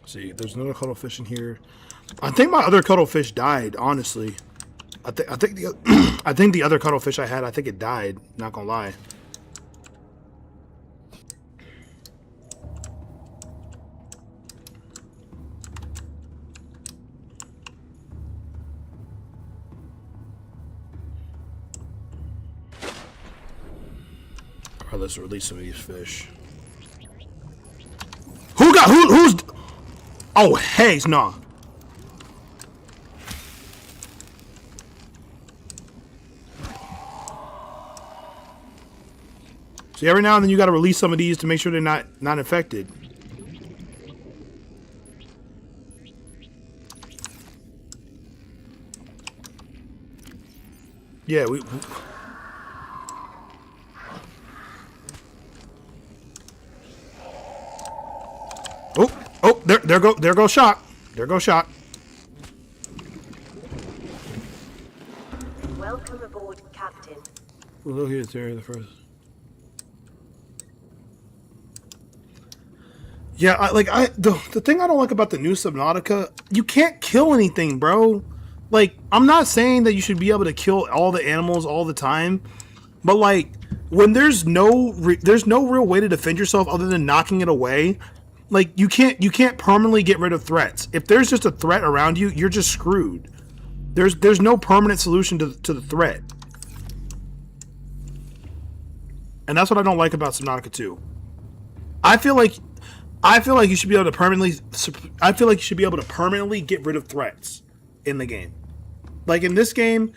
See, there's another cuttlefish in here. I think my other cuttlefish died. Honestly, I think the other cuttlefish I had, I think it died. Not gonna lie. Alright, let's release some of these fish. Who's... Oh, heck, no. See, every now and then you gotta release some of these to make sure they're not infected. Yeah, we Oh, there go shot. There go shot. Welcome aboard, Captain. We'll go here, there, the first. Yeah, the thing I don't like about the new Subnautica, you can't kill anything, bro. Like, I'm not saying that you should be able to kill all the animals all the time, but like when there's no real way to defend yourself other than knocking it away. Like, you can't permanently get rid of threats. If there's just a threat around you, you're just screwed. There's no permanent solution to the threat. And that's what I don't like about Subnautica 2. I feel like you should be able to permanently get rid of threats in the game. Like in this game,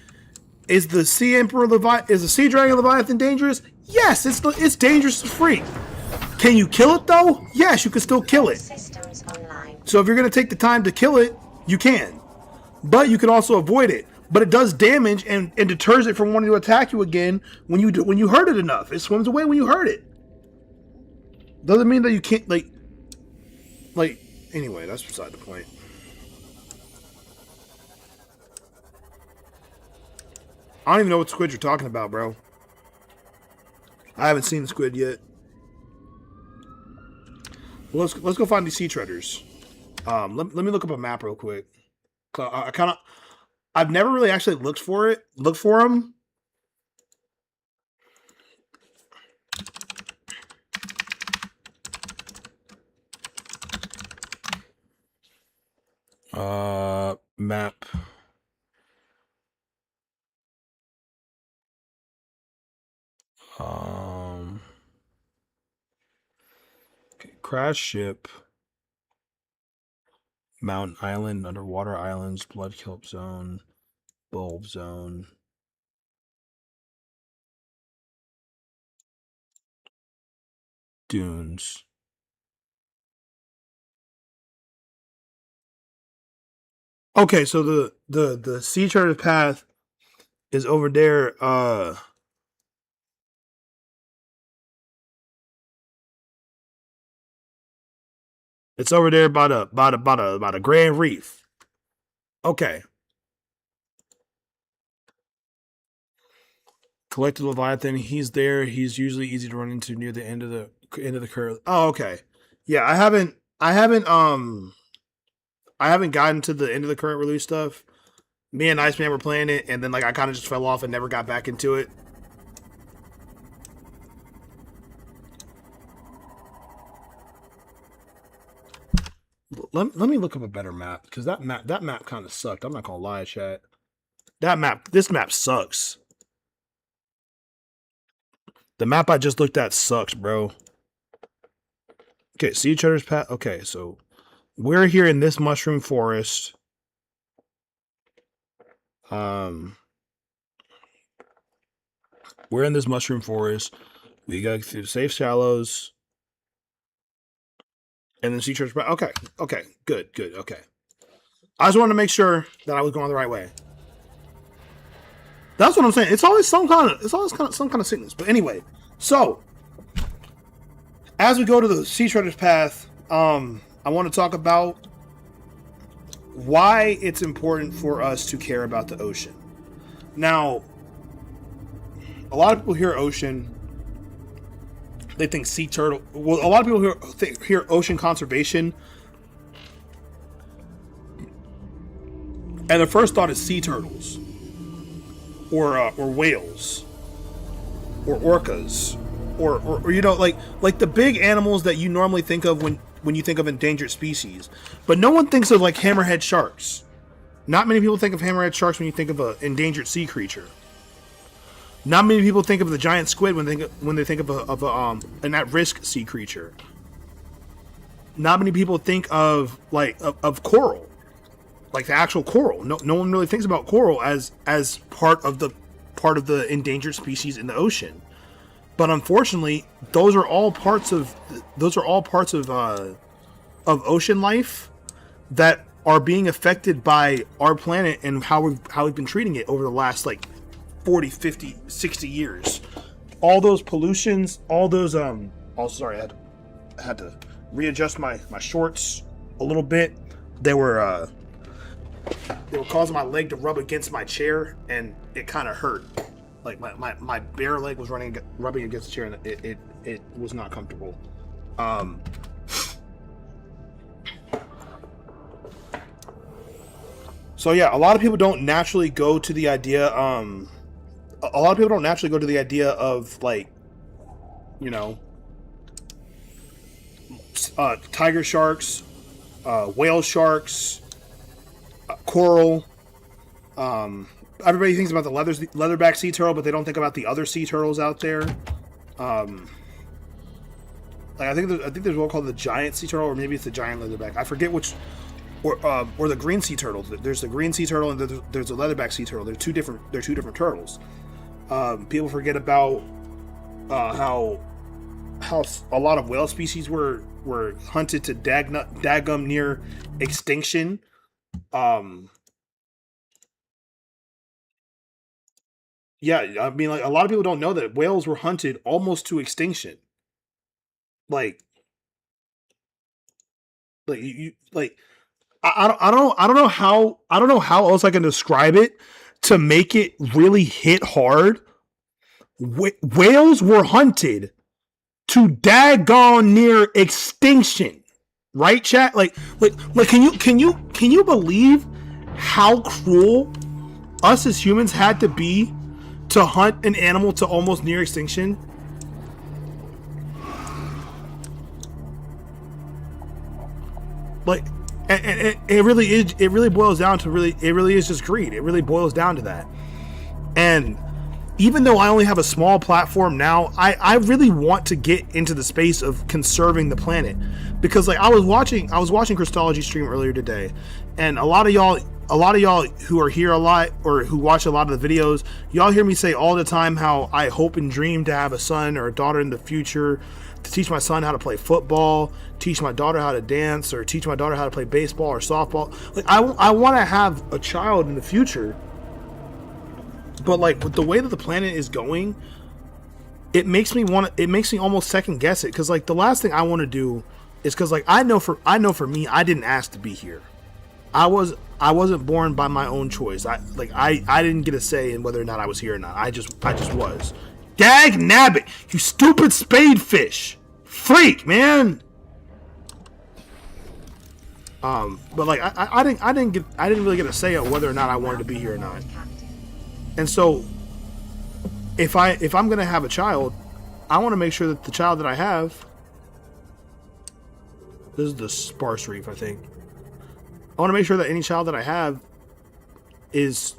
is the Sea Dragon Leviathan dangerous? Yes, it's dangerous as freak. Can you kill it though? Yes, you can still kill it. Systems online. So if you're going to take the time to kill it, you can. But you can also avoid it. But it does damage and deters it from wanting to attack you again when you hurt it enough. It swims away when you hurt it. Doesn't mean that you can't anyway, that's beside the point. I don't even know what squid you're talking about, bro. I haven't seen the squid yet. Well, let's go find these sea treaders. Let me look up a map real quick. I've never really actually looked for them. Map. Okay, crash ship. Mountain Island, underwater islands, blood kelp zone, bulb zone. Dunes. Okay, so the sea treader path is over there. It's over there by the Grand Reef. Okay. Collected Leviathan. He's there. He's usually easy to run into near the end of the curve. Oh, okay. Yeah, I haven't gotten to the end of the current release stuff. Me and Iceman were playing it, and then I kind of just fell off and never got back into it. Let me look up a better map, because that map kind of sucked. I'm not gonna lie, chat. This map sucks. The map I just looked at sucks, bro. Okay, Sea Treader's Path. Okay, so we're here in this mushroom forest. We're in this mushroom forest. We go through safe shallows. And then Sea Treader's Path. Okay, good, okay. I just wanted to make sure that I was going the right way. That's what I'm saying. It's always some kind of sickness. But anyway, so as we go to the Sea Treader's Path, I want to talk about why it's important for us to care about the ocean. Now, a lot of people hear ocean, they think sea turtle. Well, a lot of people hear ocean conservation, and their first thought is sea turtles, or whales, or orcas, or you know, like the big animals that you normally think of when you think of endangered species. But no one thinks of hammerhead sharks. Not many people think of hammerhead sharks when you think of an endangered sea creature. Not many people think of the giant squid when they think of an at-risk sea creature. Not many people think of of coral, like the actual coral. No one really thinks about coral as part of the endangered species in the ocean. But unfortunately, those are all parts of ocean life that are being affected by our planet and how we've been treating it over the last 40, 50, 60 years. All those pollutions, all those oh sorry, I had to readjust my shorts a little bit. They were causing my leg to rub against my chair, and it kind of hurt. Like my bare leg was rubbing against the chair, and it was not comfortable. So yeah, a lot of people don't naturally go to the idea. A lot of people don't naturally go to the idea of tiger sharks, whale sharks, coral. Everybody thinks about the leatherback sea turtle, but they don't think about the other sea turtles out there. I think there's one called the giant sea turtle, or maybe it's the giant leatherback. I forget which, or the green sea turtle. There's the green sea turtle and there's the leatherback sea turtle. They're two different turtles. People forget about how a lot of whale species were hunted to daggum near extinction. Yeah, I mean, a lot of people don't know that whales were hunted almost to extinction. I don't know how else I can describe it to make it really hit hard. Whales were hunted to daggone near extinction, right, chat? Can you believe how cruel us as humans had to be to hunt an animal to almost near extinction? And it really is. It really boils down to it really is just greed. It really boils down to that. And even though I only have a small platform now, I really want to get into the space of conserving the planet, because I was watching Christology stream earlier today, and a lot of y'all who are here a lot or who watch a lot of the videos, y'all hear me say all the time how I hope and dream to have a son or a daughter in the future, to teach my son how to play football, teach my daughter how to dance, or teach my daughter how to play baseball or softball. I want to have a child in the future. But with the way that the planet is going, it makes me almost second guess it, because the last thing I want to do is, because I know for me, I didn't ask to be here. I wasn't born by my own choice. I didn't get a say in whether or not I was here or not. I just was. Dag nabbit, you stupid spadefish, freak, man. But I didn't really get a say on whether or not I wanted to be here or not. And so, if I'm gonna have a child, I want to make sure that the child that I have, this is the sparse reef, I think. I want to make sure that any child that I have is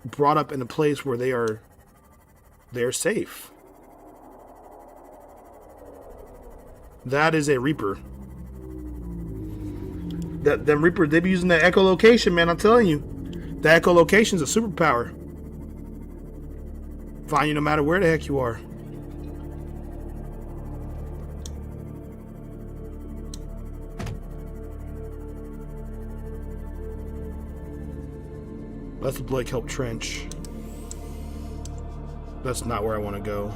brought up in a place where they are safe. That is a Reaper. Them Reaper, they be using that echolocation, man. I'm telling you, the echolocation is a superpower. Find you no matter where the heck you are. That's the Blake Help Trench. That's not where I want to go.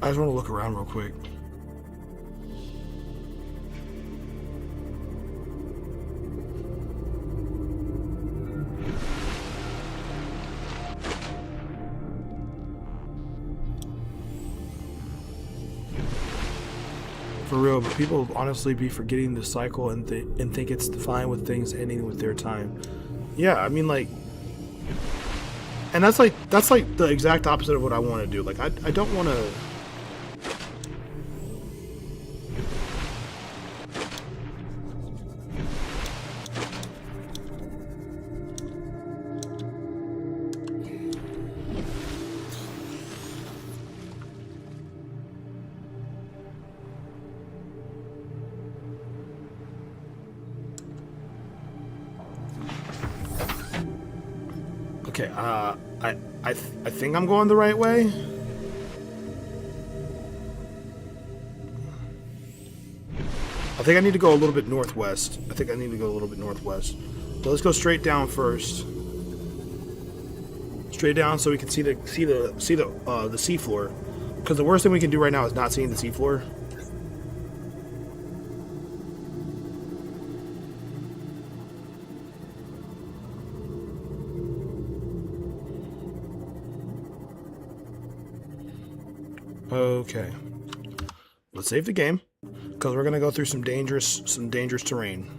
I just want to look around real quick. For real, but people honestly be forgetting the cycle and think it's fine with things ending with their time. Yeah, I mean, And that's like the exact opposite of what I want to do. Like I don't want to. Okay, I think I'm going the right way. I think I need to go a little bit northwest. So let's go straight down first. Straight down so we can see the seafloor. Because the worst thing we can do right now is not seeing the seafloor. Okay. Let's save the game. Because we're gonna go through some dangerous terrain.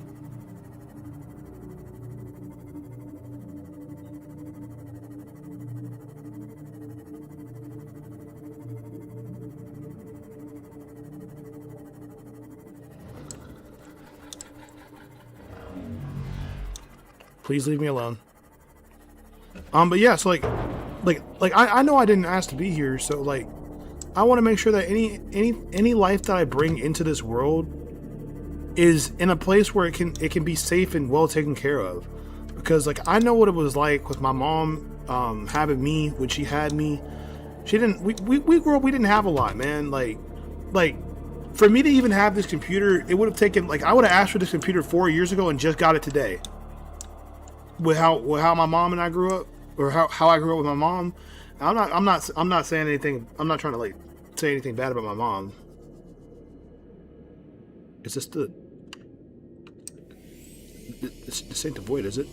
Please leave me alone. But yeah, so like I know I didn't ask to be here, so like I want to make sure that any life that I bring into this world is in a place where it can be safe and well taken care of. Because like I know what it was like with my mom having me when she had me. She didn't we grew up, we didn't have a lot, man. Like for me to even have this computer, it would have taken, like, I would have asked for this computer 4 years ago and just got it today. With how my mom and I grew up, or how I grew up with my mom. I'm not saying anything. I'm not trying to like say anything bad about my mom. Is this this ain't the void, is it?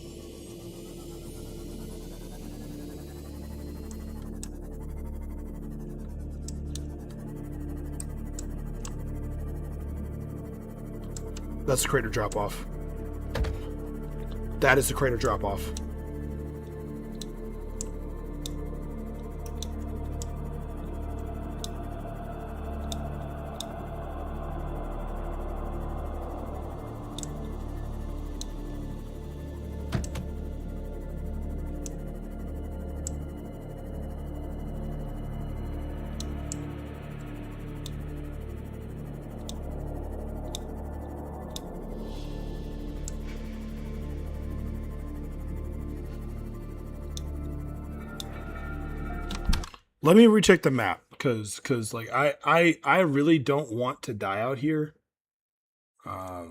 That's the crater drop off. That is the crater drop off. Let me recheck the map, cause like I really don't want to die out here. Oh,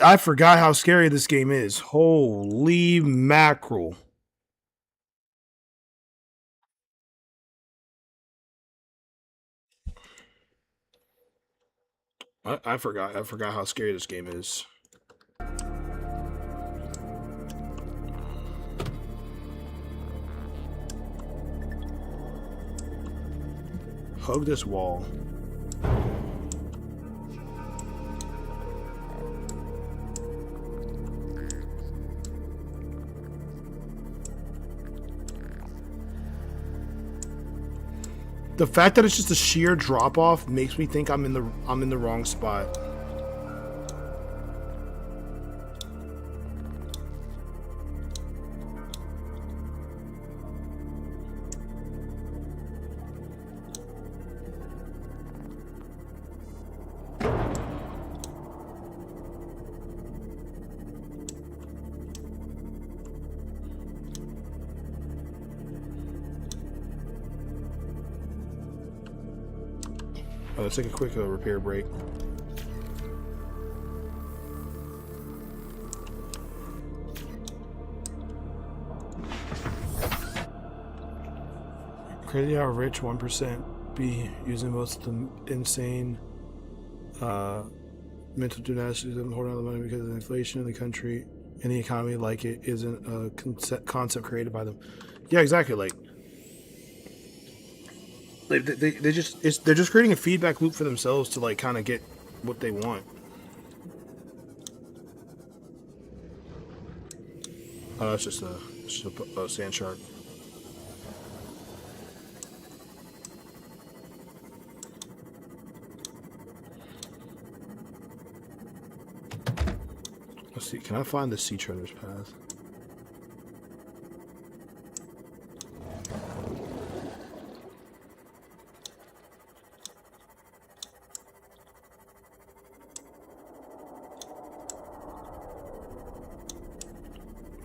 I forgot how scary this game is. Holy mackerel. I forgot how scary this game is. Hug this wall. The fact that it's just a sheer drop off makes me think I'm in the wrong spot. Let's take a quick repair break. Credit our rich 1% be using most of the insane mental gymnastics and holding on the money because of the inflation in the country and the economy like it isn't a concept created by them. Yeah, exactly. Like they're just creating a feedback loop for themselves to like kind of get what they want. Oh, that's just a sand shark. Let's see. Can I find the sea treader's path?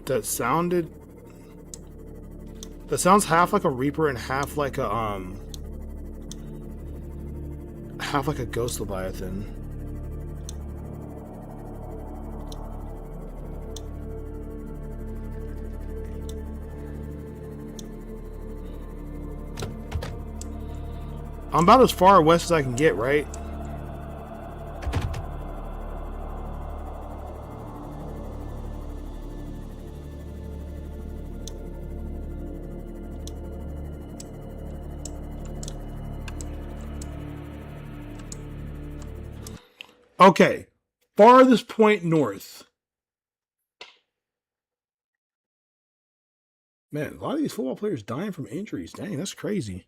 That sounds half like a Reaper and half like a Ghost Leviathan. I'm about as far west as I can get, right? Okay, farthest point north. Man, a lot of these football players dying from injuries. Dang, that's crazy.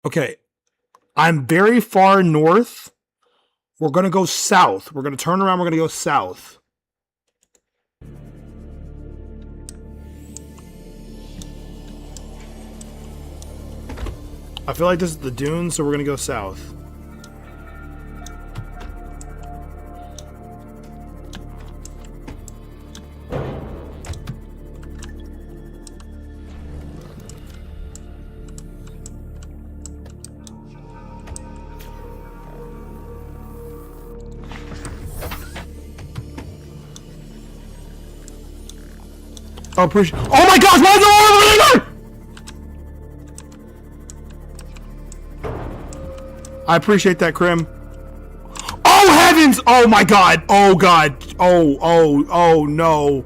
Okay, I'm very far north. We're going to go south. We're going to turn around. We're going to go south. I feel like this is the dunes, so we're going to go south. Oh, oh my gosh! Why is it all over? I appreciate that, Krim. Oh heavens! Oh my god! Oh god! Oh no!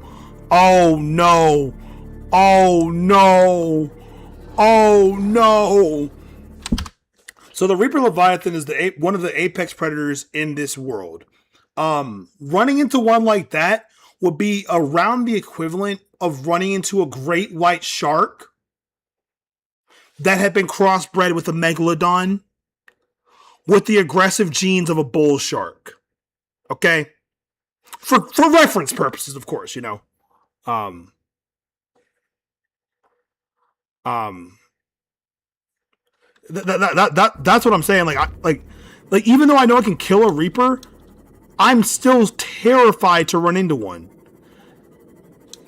Oh no! Oh no! Oh no! So the Reaper Leviathan is one of the apex predators in this world. Running into one like that would be around the equivalent of running into a great white shark that had been crossbred with a megalodon with the aggressive genes of a bull shark. Okay? For reference purposes, of course, you know. That's what I'm saying. Like even though I know I can kill a Reaper, I'm still terrified to run into one.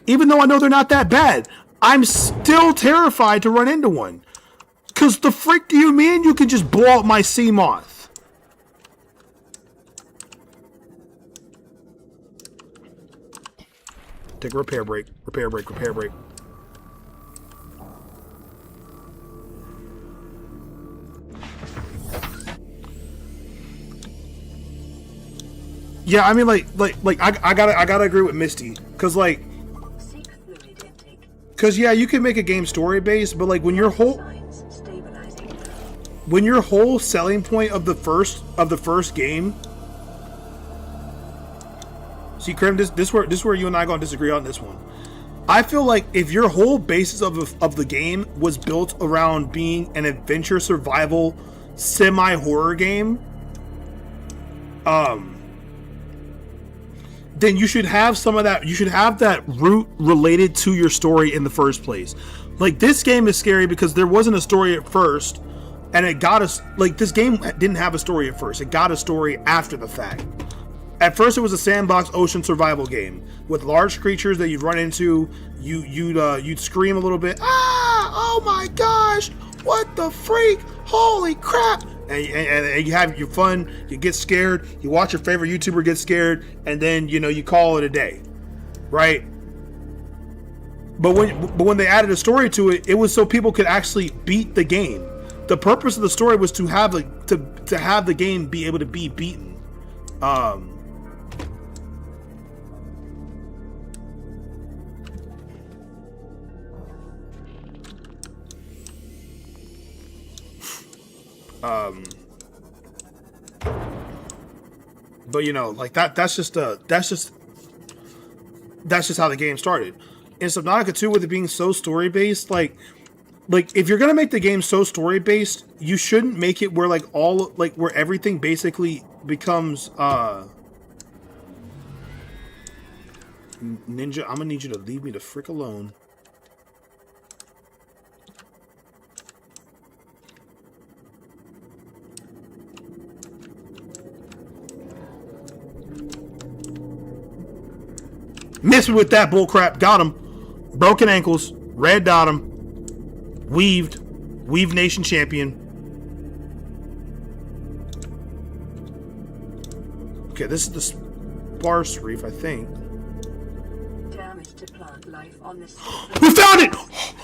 Even though I know they're not that bad, I'm still terrified to run into one. Cause the freak do you mean you can just blow up my sea moth? Take a repair break. Repair break. Repair break. Yeah, I mean, like I gotta agree with Misty, cause yeah, you can make a game story based, but like when your whole selling point of the first game. See, Krim, this where you and I gonna disagree on this one. I feel like if your whole basis of the game was built around being an adventure survival semi-horror game, then you should have some of that. You should have that root related to your story in the first place. Like, this game is scary because there wasn't a story at first, and it got us. Like, this game didn't have a story at first. It got a story after the fact. At first, it was a sandbox ocean survival game with large creatures that you'd run into. You'd scream a little bit. Ah! Oh my gosh! What the freak? Holy crap! And you have your fun. You get scared. You watch your favorite YouTuber get scared, and then you call it a day, right? But when they added a story to it, it was so people could actually beat the game. The purpose of the story was to have the game be able to be beaten. But you know, like that's just how the game started. In Subnautica 2, with it being so story based, like if you're gonna make the game so story based, you shouldn't make it where where everything basically becomes Ninja. I'm gonna need you to leave me the frick alone. Miss me with that bullcrap. Got him. Broken ankles. Red dot him. Weaved. Weave Nation champion. Okay, this is the sparse reef, I think. Damage to plant life on this. We found it!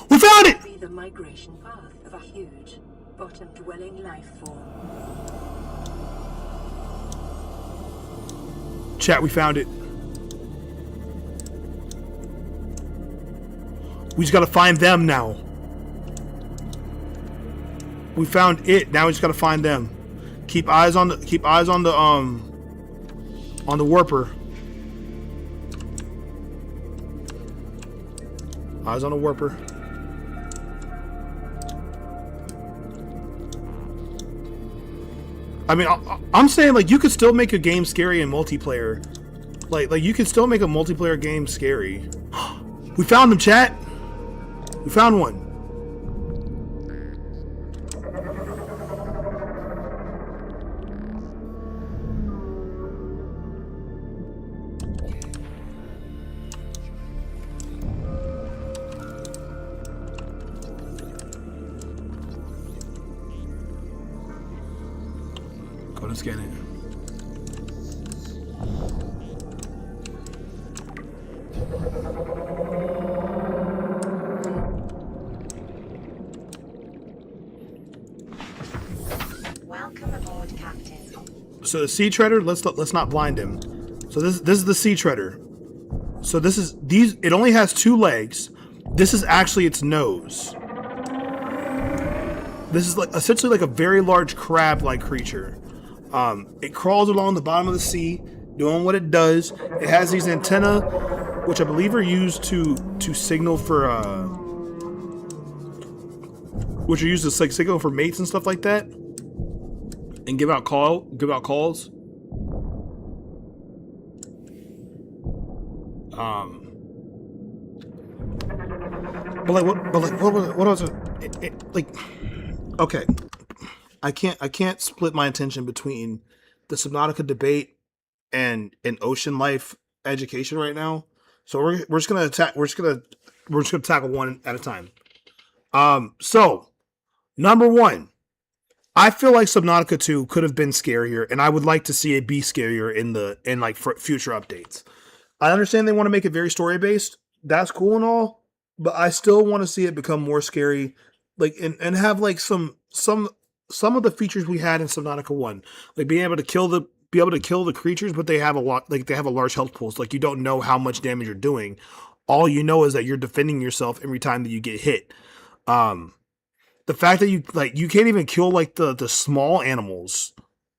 We found it! Be the migration path of a huge bottom-dwelling life form. Chat, we found it. We just gotta find them now. We found it. Now we just gotta find them. Keep eyes on the warper. Eyes on the warper. I mean, I'm saying like you could still make a game scary in multiplayer. Like you could still make a multiplayer game scary. We found them, chat. We found one. Go to scan it. Welcome aboard, Captain. So the sea treader, let's not blind him. So this is the sea treader. So it only has 2 legs. This is actually its nose. This is like essentially like a very large crab-like creature. It crawls along the bottom of the sea, doing what it does. It has these antennae, which I believe are used to signal for which are used to signal for mates and stuff like that, and give out calls. But what else? Like, okay, I can't split my attention between the Subnautica debate and ocean life education right now. So we're just gonna tackle one at a time. So number one, I feel like Subnautica 2 could have been scarier, and I would like to see it be scarier in future updates. I understand they want to make it very story based. That's cool and all, but I still want to see it become more scary, like and have like some of the features we had in Subnautica 1, like being able to kill the creatures, but they have a large health pools. Like you don't know how much damage you're doing. All you know is that you're defending yourself every time that you get hit. The fact that you can't even kill like the small animals,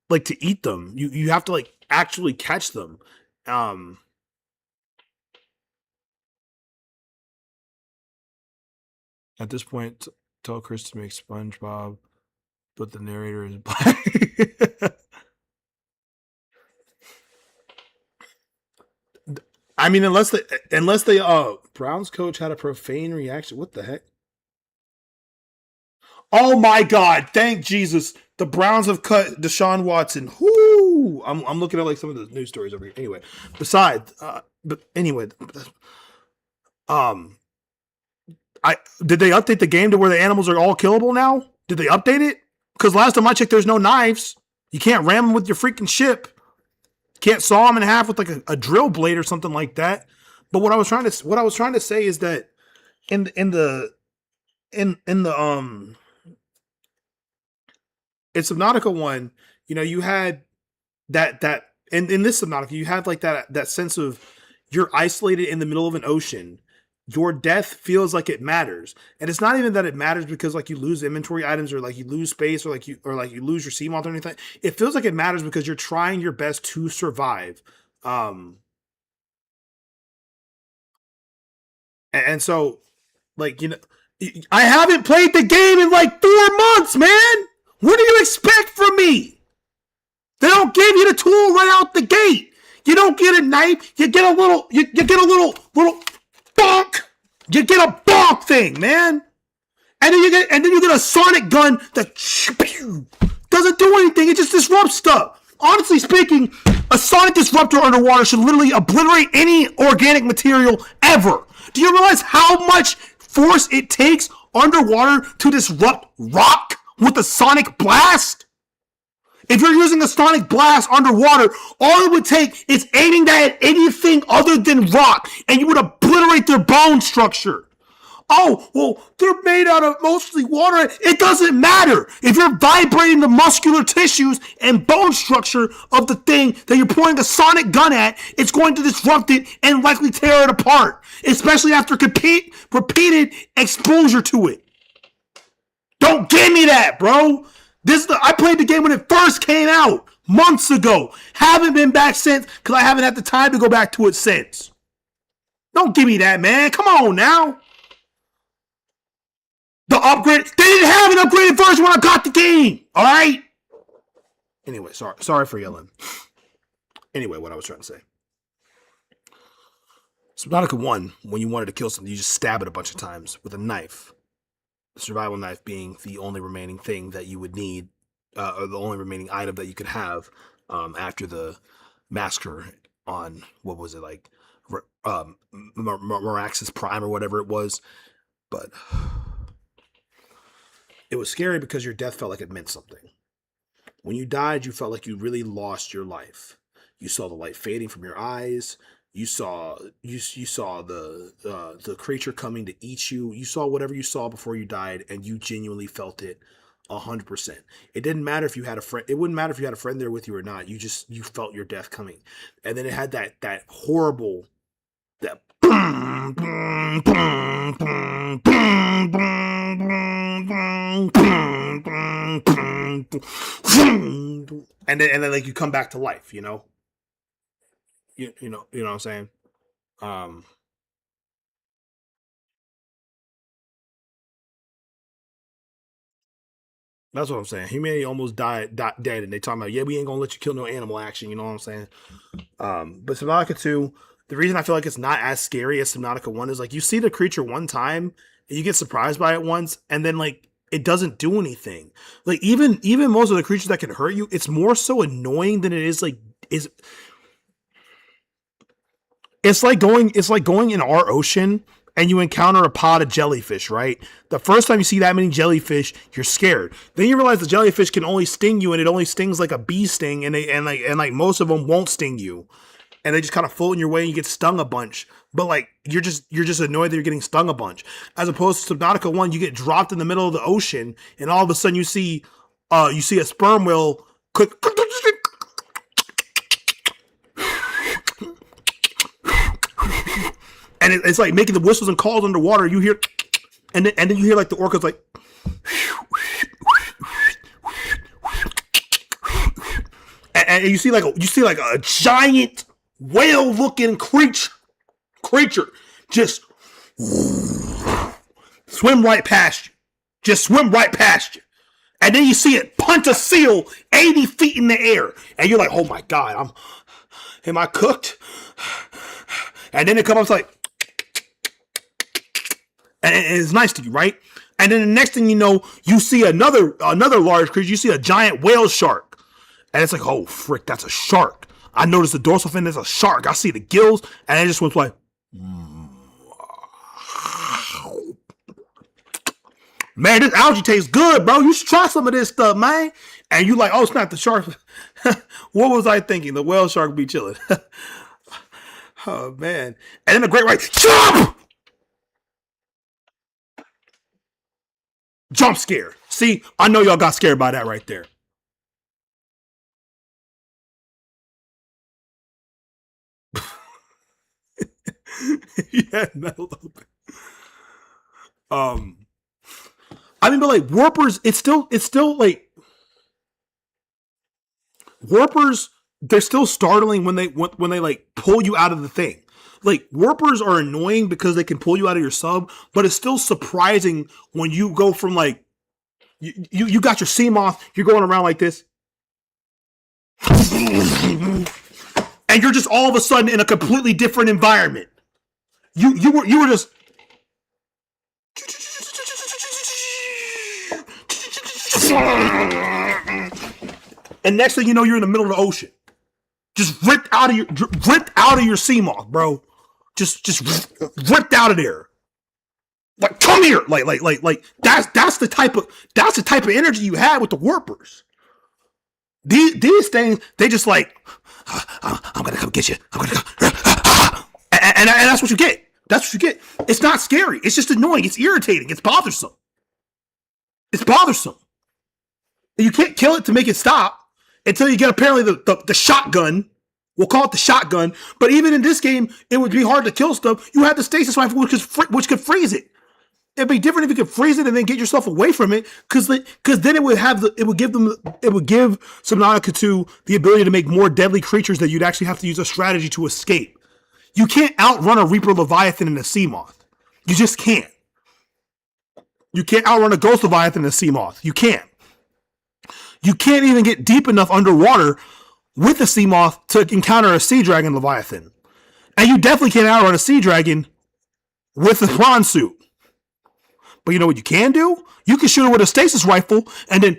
like to eat them. You have to like actually catch them. At this point, tell Chris to make SpongeBob, but the narrator is black. I mean, unless they Browns coach had a profane reaction. What the heck? Oh my God! Thank Jesus. The Browns have cut Deshaun Watson. Whoo! I'm looking at like some of the news stories over here. Anyway, did they update the game to where the animals are all killable now? Did they update it? Because last time I checked, there's no knives. You can't ram them with your freaking ship. Can't saw them in half with like a drill blade or something like that. But what I was trying to say is that in Subnautica 1, you had that in this Subnautica, you had like that sense of you're isolated in the middle of an ocean, your death feels like it matters. And it's not even that it matters because like you lose inventory items or like you lose space or like you lose your sea moth or anything. It feels like it matters because you're trying your best to survive. Um and so like, you know, I haven't played the game in like 4 months, man. What do you expect from me? They don't give you the tool right out the gate. You don't get a knife. You get a little. You get a little bonk. You get a bonk thing, man. And then you get a sonic gun that doesn't do anything. It just disrupts stuff. Honestly speaking, a sonic disruptor underwater should literally obliterate any organic material ever. Do you realize how much force it takes underwater to disrupt rock with a sonic blast? If you're using a sonic blast underwater, all it would take is aiming that at anything other than rock, and you would obliterate their bone structure. Oh, well, they're made out of mostly water. It doesn't matter. If you're vibrating the muscular tissues and bone structure of the thing that you're pointing a sonic gun at, it's going to disrupt it and likely tear it apart, especially after repeated exposure to it. Don't give me that, bro. I played the game when it first came out months ago. Haven't been back since because I haven't had the time to go back to it since. Don't give me that, man. Come on now. The upgrade. They didn't have an upgraded version when I got the game. All right. Anyway, sorry for yelling. Anyway, what I was trying to say. Subnautica 1, when you wanted to kill something, you just stab it a bunch of times with a knife. The survival knife being the only remaining thing that you would need, or the only remaining item that you could have after the massacre on, what was it, like, Meraxis Prime or whatever it was. But it was scary because your death felt like it meant something. When you died, you felt like you really lost your life. You saw the light fading from your eyes. You saw the creature coming to eat you. You saw whatever you saw before you died, and you genuinely felt it 100%. It didn't matter if you had a friend. It wouldn't matter if you had a friend there with you or not. You felt your death coming, and then it had that horrible that. And then like you come back to life, you know. You know what I'm saying? Um, that's what I'm saying. Humanity almost dead, and they talking about, yeah, we ain't gonna let you kill no animal action. You know what I'm saying? But Subnautica 2, the reason I feel like it's not as scary as Subnautica 1 is like you see the creature one time, and you get surprised by it once, and then like it doesn't do anything. Like even most of the creatures that can hurt you, it's more so annoying than it is like is. It's like going in our ocean and you encounter a pod of jellyfish, right? The first time you see that many jellyfish, you're scared. Then you realize the jellyfish can only sting you, and it only stings like a bee sting, and like most of them won't sting you, and they just kind of float in your way, and you get stung a bunch. But like you're just annoyed that you're getting stung a bunch, as opposed to Subnautica 1, you get dropped in the middle of the ocean, and all of a sudden you see a sperm whale click. And it's like making the whistles and calls underwater. You hear, and then you hear like the orcas like, and you see like a giant whale looking creature just swim right past you, and then you see it punch a seal 80 feet in the air, and you're like, oh my god, am I cooked? And then it comes up like. And it's nice to you, right? And then the next thing you know, you see another large creature. You see a giant whale shark, and it's like, oh frick, that's a shark. I noticed the dorsal fin is a shark. I see the gills, and it just went like, man, this algae tastes good, bro. You should try some of this stuff, man. And you like, oh snap, the shark. What was I thinking? The whale shark be chilling. Oh man. And then the great white jump scare. See, I know y'all got scared by that right there. Yeah, metal open. I mean, but like warpers, it's still like warpers. They're still startling when they like pull you out of the thing. Like warpers are annoying because they can pull you out of your sub, but it's still surprising when you go from like you got your sea moth, you're going around like this, and you're just all of a sudden in a completely different environment. You were just. And next thing you know, you're in the middle of the ocean, just ripped out of your sea moth, bro. Just ripped out of there. Like, come here, like that's the type of energy you had with the warpers. These things, they just like, I'm gonna come get you. I'm gonna come, and that's what you get. That's what you get. It's not scary. It's just annoying. It's irritating. It's bothersome. It's bothersome. You can't kill it to make it stop until you get apparently the shotgun. We'll call it the shotgun. But even in this game, it would be hard to kill stuff. You have the stasis rifle, which could freeze it. It'd be different if you could freeze it and then get yourself away from it, because then it would give Subnautica 2 the ability to make more deadly creatures that you'd actually have to use a strategy to escape. You can't outrun a Reaper Leviathan and a Sea Moth. You just can't. You can't outrun a Ghost Leviathan and a Sea Moth. You can't. You can't even get deep enough underwater with a Sea Moth to encounter a Sea Dragon Leviathan. And you definitely can't outrun a Sea Dragon with a prawn suit. But you know what you can do? You can shoot it with a stasis rifle and then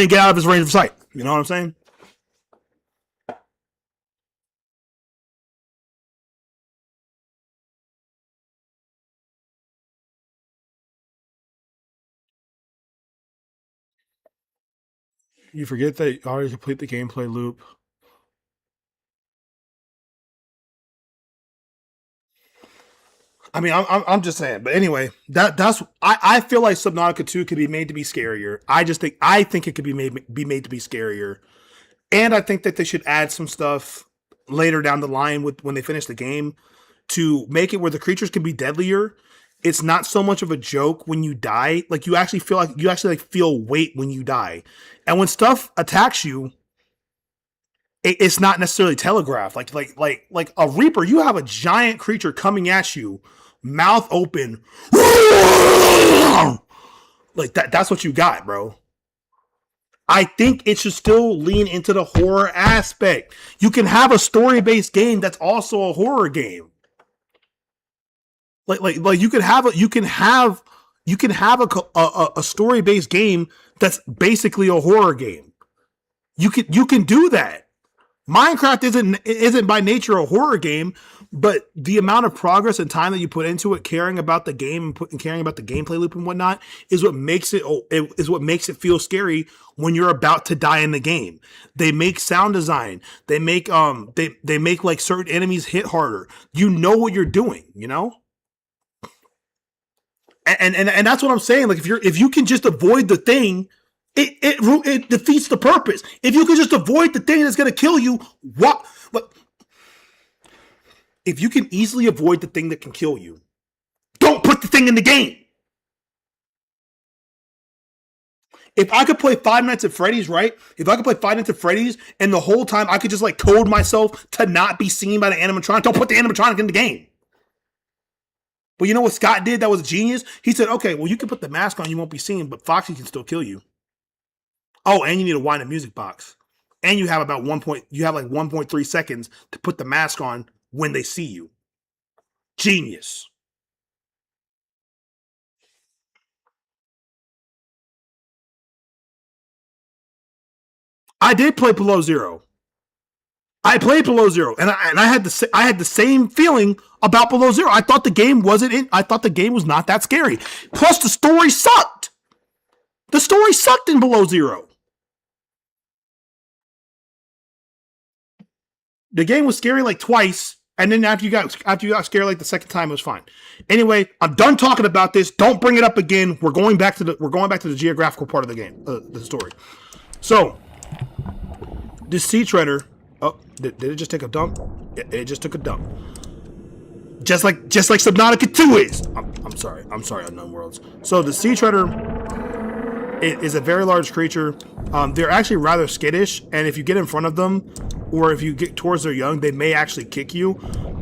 get out of his range of sight. You know what I'm saying? You forget that you already complete the gameplay loop. I mean, I'm just saying. But anyway, I feel like Subnautica 2 could be made to be scarier. I think it could be made to be scarier, and I think that they should add some stuff later down the line when they finish the game to make it where the creatures can be deadlier. It's not so much of a joke when you die. Like you actually feel weight when you die, and when stuff attacks you, it's not necessarily telegraphed. Like a Reaper, you have a giant creature coming at you, mouth open, like that. That's what you got, bro. I think it should still lean into the horror aspect. You can have a story-based game that's also a horror game. Like you can have a story-based game that's basically a horror game. You can do that. Minecraft isn't by nature a horror game, but the amount of progress and time that you put into it, caring about the game and caring about the gameplay loop and whatnot, is what makes it feel scary when you're about to die in the game. They make sound design. They make they make like certain enemies hit harder. You know what you're doing, you know? And that's what I'm saying. Like if you can just avoid the thing, it defeats the purpose. If you can just avoid the thing that's going to kill you, what? If you can easily avoid the thing that can kill you, don't put the thing in the game. If I could play Five Nights at Freddy's, right? If I could play Five Nights at Freddy's and the whole time I could just like code myself to not be seen by the animatronic, don't put the animatronic in the game. But you know what Scott did that was genius? He said, okay, well, you can put the mask on, you won't be seen, but Foxy can still kill you. Oh, and you need to wind a music box. And you have like 1.3 seconds to put the mask on when they see you. Genius. I did play Below Zero. I played Below Zero, and I had the same feeling about Below Zero. I thought the game was not that scary. Plus, the story sucked. The story sucked in Below Zero. The game was scary like twice, and then after you got scared like the second time, it was fine. Anyway, I'm done talking about this. Don't bring it up again. We're going back to the geographical part of the game, the story. So, this sea treader. Oh, did it just take a dump? It just took a dump. Just like Subnautica 2 is. I'm sorry, Unknown Worlds. So the sea treader is a very large creature. They're actually rather skittish, and if you get in front of them, or if you get towards their young, they may actually kick you.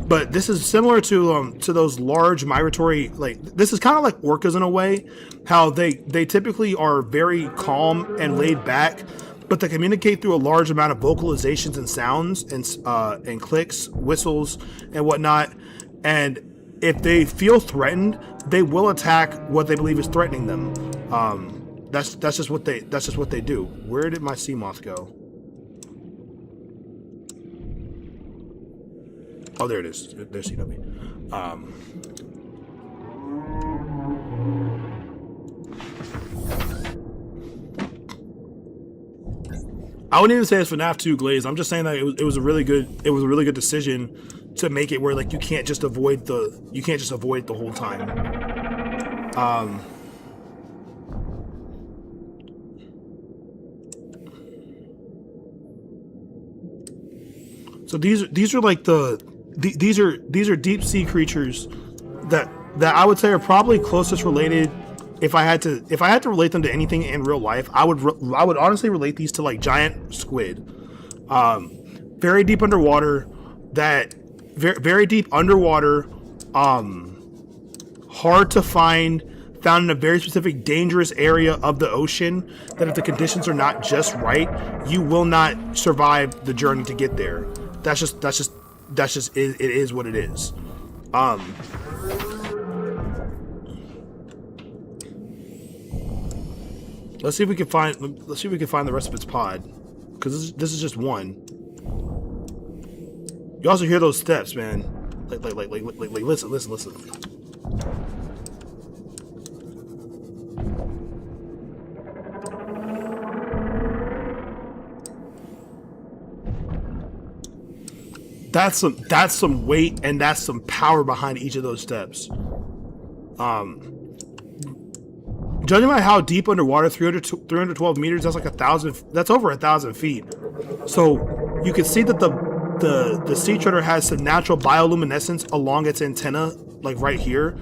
But this is similar to those large migratory, like this is kind of like orcas in a way, how they typically are very calm and laid back, but they communicate through a large amount of vocalizations and sounds and clicks, whistles, and whatnot. And if they feel threatened, they will attack what they believe is threatening them. That's just what they do. Where did my sea moth go? Oh, there it is. There's CW. I wouldn't even say it's FNAF 2 Glaze. I'm just saying that it was a really good decision to make it where like you can't just avoid the whole time. So these are like these are deep sea creatures that I would say are probably closest related. If I had to relate them to anything in real life, I would honestly relate these to like giant squid. Very deep underwater, very deep underwater, hard to find, found in a very specific dangerous area of the ocean, that if the conditions are not just right, you will not survive the journey to get there. That's just it is what it is. Let's see if we can find the rest of its pod, because this is just one. You also hear those steps, man. Like listen. That's some weight and that's some power behind each of those steps. Judging by how deep underwater, 312 meters, that's like 1,000. That's over 1,000 feet. So you can see that the sea treader has some natural bioluminescence along its antenna, like right here.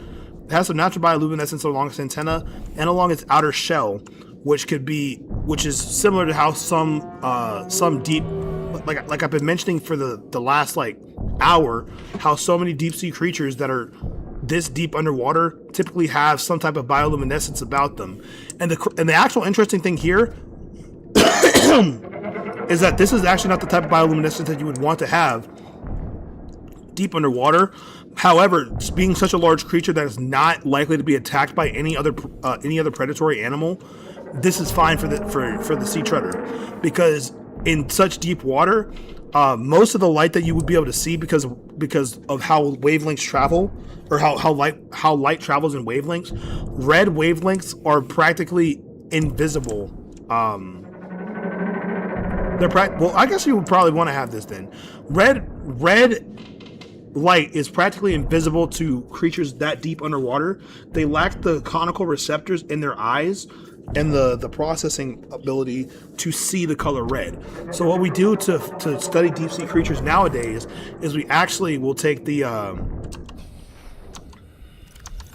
It has some natural bioluminescence along its antenna and along its outer shell, which is similar to how some deep, like I've been mentioning for the last like hour, how so many deep sea creatures that are this deep underwater typically have some type of bioluminescence about them. And the actual interesting thing here is that this is actually not the type of bioluminescence that you would want to have deep underwater. However, being such a large creature that is not likely to be attacked by any other predatory animal, this is fine for the sea treader, because in such deep water, most of the light that you would be able to see because of how wavelengths travel, or how light travels in wavelengths, red wavelengths are practically invisible. Well, I guess you would probably want to have this then. Red light is practically invisible to creatures that deep underwater. They lack the conical receptors in their eyes and the processing ability to see the color red. So what we do to study deep sea creatures nowadays is we actually will take the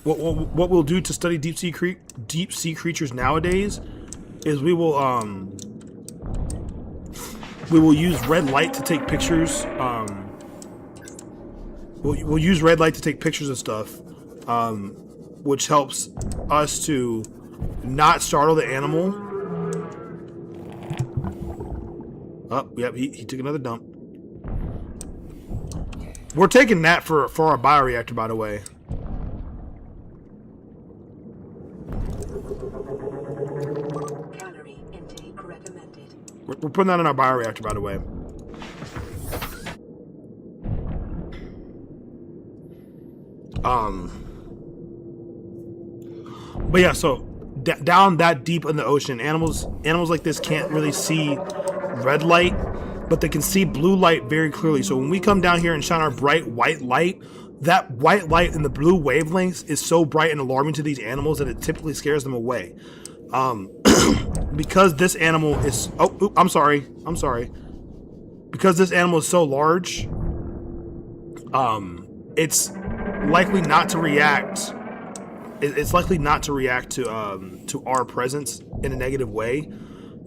what we'll do to study deep sea creatures nowadays is we will use red light to take pictures. We'll use red light to take pictures of stuff, which helps us to not startle the animal. Oh, yep, he took another dump. We're taking that for our bioreactor, by the way. Calorie intake recommended. We're putting that in our bioreactor, by the way. But yeah, so down that deep in the ocean, animals like this can't really see red light, but they can see blue light very clearly. So when we come down here and shine our bright white light, that white light in the blue wavelengths is so bright and alarming to these animals that it typically scares them away. Because this animal is I'm sorry. Because this animal is so large, it's likely not to react. It's likely not to react to our presence in a negative way.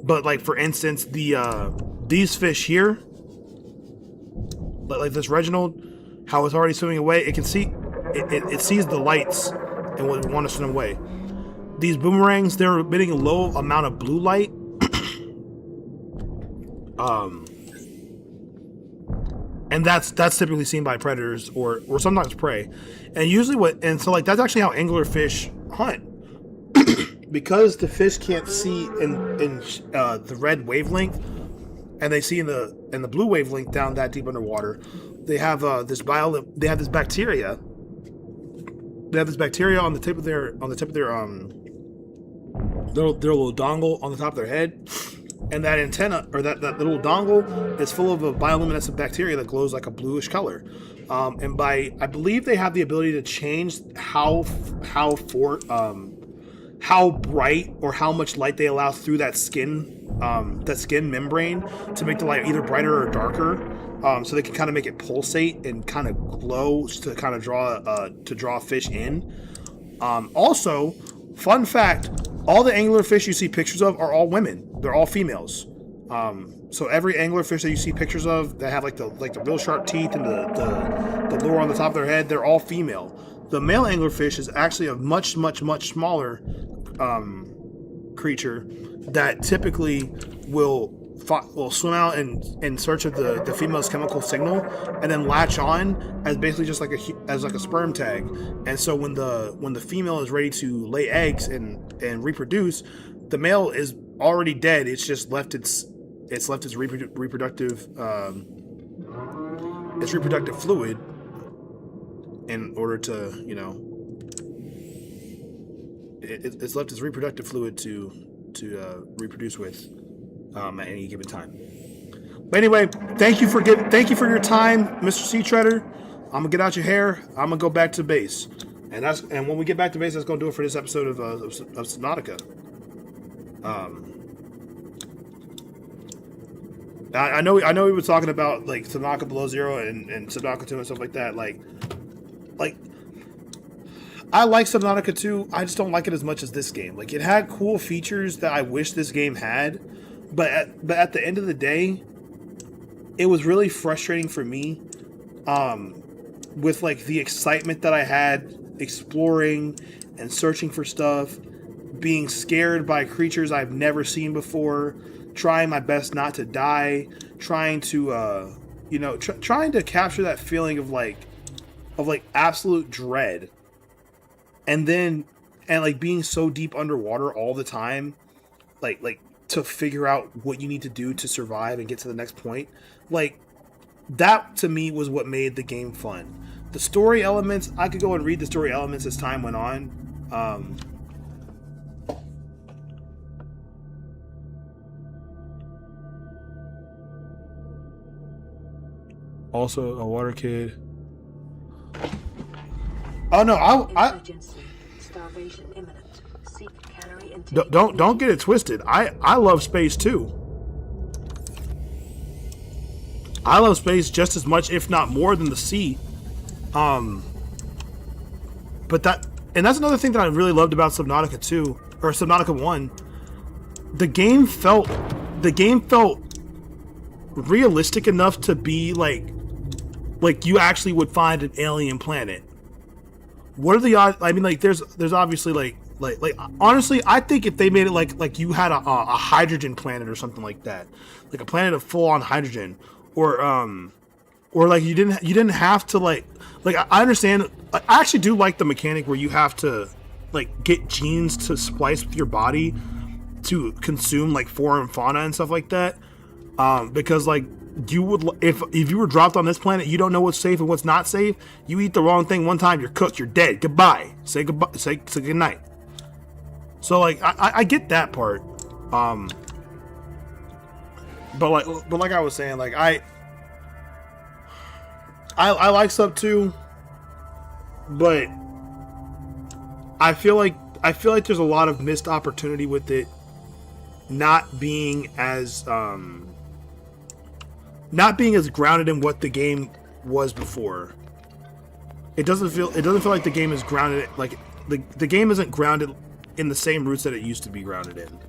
But like for instance, these fish here, like this Reginald, how it's already swimming away, it can see it sees the lights and would want to swim away. These boomerangs, they're emitting a low amount of blue light. And that's typically seen by predators or sometimes prey. And usually so like that's actually how anglerfish hunt. Because the fish can't see in the red wavelength, and they see in the blue wavelength down that deep underwater, they have this bacteria. They have this bacteria on the tip of their their little dongle on the top of their head, and that antenna or that little dongle is full of a bioluminescent bacteria that glows like a bluish color. And I believe they have the ability to change how bright or how much light they allow through that skin membrane to make the light either brighter or darker. So they can kind of make it pulsate and kind of glow to kind of draw fish in. Also, fun fact: all the anglerfish you see pictures of are all women. They're all females. So every anglerfish that you see pictures of that have like the real sharp teeth and the lure on the top of their head, they're all female. The male anglerfish is actually a much smaller creature that typically will swim out in search of the female's chemical signal and then latch on as basically just like a sperm tag. And so when the female is ready to lay eggs and reproduce, the male is already dead. It's just left its reproductive fluid in order to, you know, it's left its reproductive fluid to reproduce with at any given time. But anyway, thank you for your time, Mr. Sea Treader. I'm gonna get out your hair. I'm gonna go back to base, and when we get back to base, that's gonna do it for this episode of Subnautica. I know we were talking about like Subnautica Below Zero and Subnautica 2 and stuff like that. Like I like Subnautica 2. I just don't like it as much as this game. Like it had cool features that I wish this game had, but at the end of the day, it was really frustrating for me. With like the excitement that I had exploring and searching for stuff, being scared by creatures I've never seen before, trying my best not to die, trying to trying to capture that feeling of absolute dread, and like being so deep underwater all the time, like to figure out what you need to do to survive and get to the next point. Like that to me was what made the game fun. The story elements, I could go and read the story elements as time went on. Also a water kid. Oh no, starvation imminent. Seek calorie intake. Don't get it twisted. I love space too. I love space just as much, if not more, than the sea. But that's another thing that I really loved about Subnautica 2 or Subnautica 1. The game felt realistic enough to be like you actually would find an alien planet. What are the odds? I mean, like there's obviously like honestly, I think if they made it like you had a hydrogen planet or something like that, like a planet of full on hydrogen, or like you didn't have to like I understand. I actually do like the mechanic where you have to like get genes to splice with your body to consume like flora and fauna and stuff like that. Because like you would, if you were dropped on this planet, you don't know what's safe and what's not safe. You eat the wrong thing one time, you're cooked, you're dead. Goodbye. Say goodbye. Say good night. So like I get that part. But like I was saying, like I like Sub 2, but I feel like there's a lot of missed opportunity with it not being as grounded in what the game was before. It doesn't feel like the game is grounded, like the game isn't grounded in the same roots that it used to be grounded in.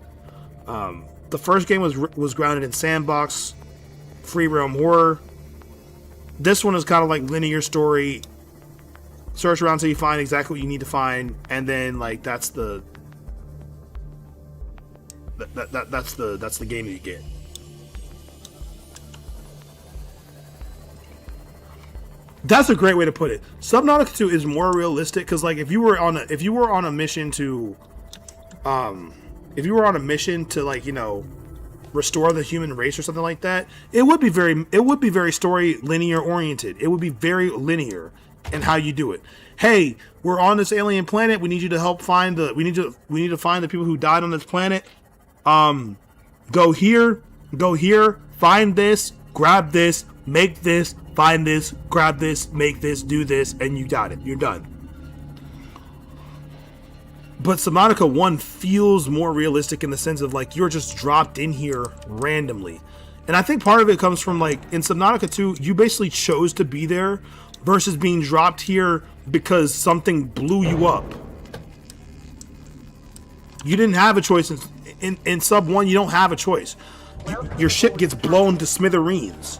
The first game was grounded in sandbox, free roam horror. This one is kind of like linear story. Search around until you find exactly what you need to find, and then like that's the game that you get. That's a great way to put it. Subnautica 2 is more realistic because, like, if you were on a mission to, like, you know, restore the human race or something like that, it would be very story linear oriented. It would be very linear in how you do it. Hey, we're on this alien planet. We need you to help find we need to find the people who died on this planet. Go here, find this, grab this, make this, find this, grab this, make this, do this, and you got it. You're done. But Subnautica 1 feels more realistic in the sense of like you're just dropped in here randomly. And I think part of it comes from like in Subnautica 2, you basically chose to be there versus being dropped here because something blew you up. You didn't have a choice. In Sub 1, you don't have a choice. Your ship gets blown to smithereens.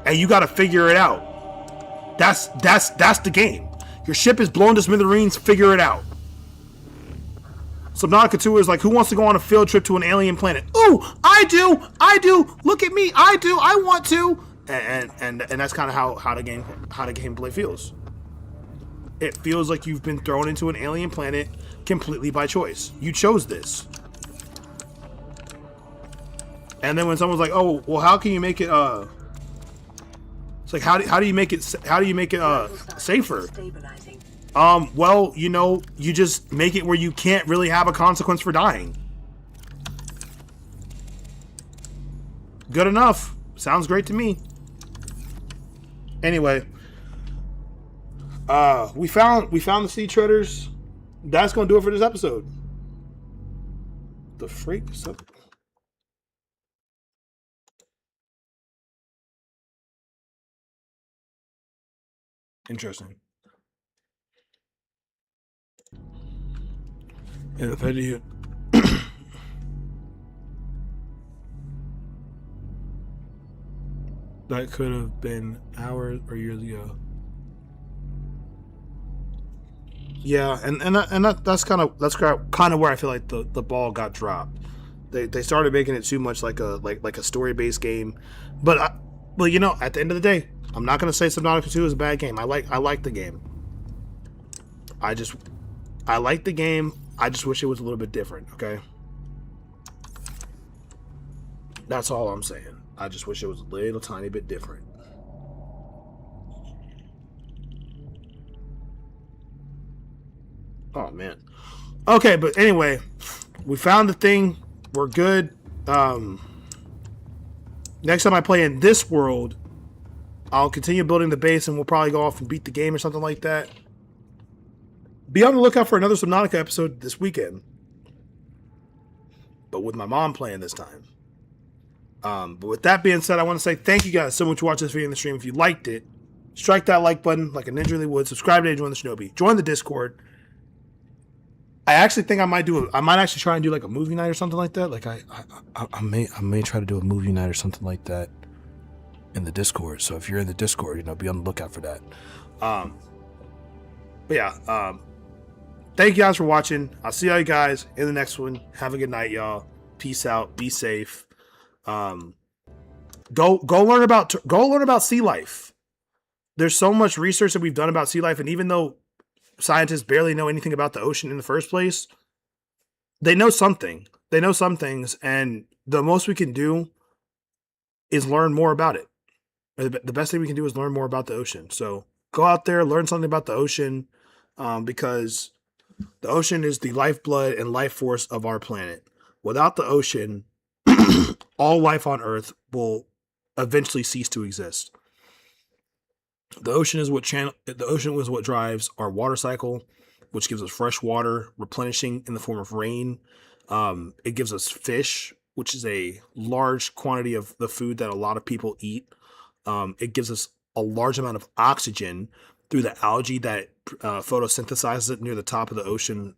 And you got to figure it out. That's the game. Your ship is blown to smithereens. Figure it out. Subnautica 2 is like, who wants to go on a field trip to an alien planet? Ooh, I do. Look at me. I do. I want to. And that's kind of how the gameplay feels. It feels like you've been thrown into an alien planet completely by choice. You chose this. And then when someone's like, "Oh, well, how can you make it?" It's like, how do you make it safer? Well, you know, you just make it where you can't really have a consequence for dying. Good enough. Sounds great to me. Anyway, we found the sea treaders. That's gonna do it for this episode. The freak. Interesting. Yeah, the video. That could have been hours or years ago. Yeah, that's kind of where I feel like the ball got dropped. They started making it too much like a story based game, but you know, at the end of the day, I'm not gonna say Subnautica 2 is a bad game. I like the game. I like the game. I just wish it was a little bit different. Okay, that's all I'm saying. I just wish it was a little tiny bit different. Oh man. Okay, but anyway, we found the thing. We're good. Next time I play in this world, I'll continue building the base and we'll probably go off and beat the game or something like that. Be on the lookout for another Subnautica episode this weekend. But with my mom playing this time. But with that being said, I want to say thank you guys so much for watching this video in the stream. If you liked it, strike that like button like a ninja really would. Subscribe to Join the Shinobi. Join the Discord. I actually think I might actually try and do like a movie night or something like that. Like I may try to do a movie night or something like that in the Discord. So if you're in the Discord, you know, be on the lookout for that. But yeah, thank you guys for watching. I'll see all you guys in the next one. Have a good night, y'all. Peace out. Be safe. Go learn about sea life. There's so much research that we've done about sea life, and even though scientists barely know anything about the ocean in the first place, they know something. They know some things, and the most we can do is learn more about it. The best thing we can do is learn more about the ocean. So go out there, learn something about the ocean, because the ocean is the lifeblood and life force of our planet. Without the ocean, all life on Earth will eventually cease to exist. The ocean is what drives our water cycle, which gives us fresh water, replenishing in the form of rain. It gives us fish, which is a large quantity of the food that a lot of people eat. It gives us a large amount of oxygen through the algae that photosynthesizes it near the top of the ocean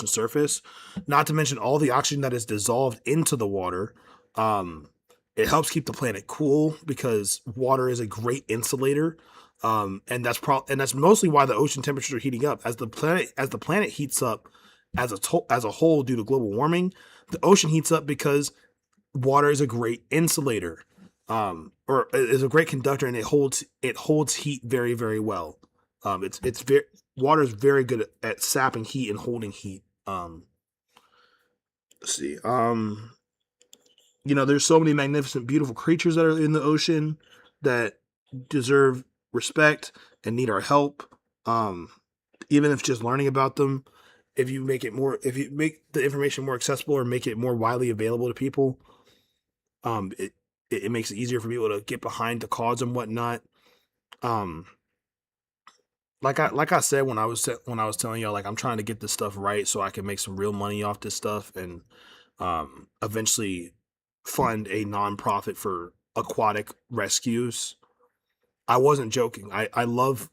surface. Not to mention all the oxygen that is dissolved into the water. Um, it helps keep the planet cool because water is a great insulator. And that's mostly why the ocean temperatures are heating up. As the planet heats up as a whole due to global warming, the ocean heats up because water is a great insulator, or is a great conductor, and it holds heat very very well. It's very Water is very good at sapping heat and holding heat. Let's see. There's so many magnificent, beautiful creatures that are in the ocean that deserve respect and need our help. Um, Even if just learning about them, if you make the information more accessible or make it more widely available to people, um, it it makes it easier for people to get behind the cause and whatnot. Um, like I said when I was telling y'all, like, I'm trying to get this stuff right so I can make some real money off this stuff and eventually fund a nonprofit for aquatic rescues. I wasn't joking. I love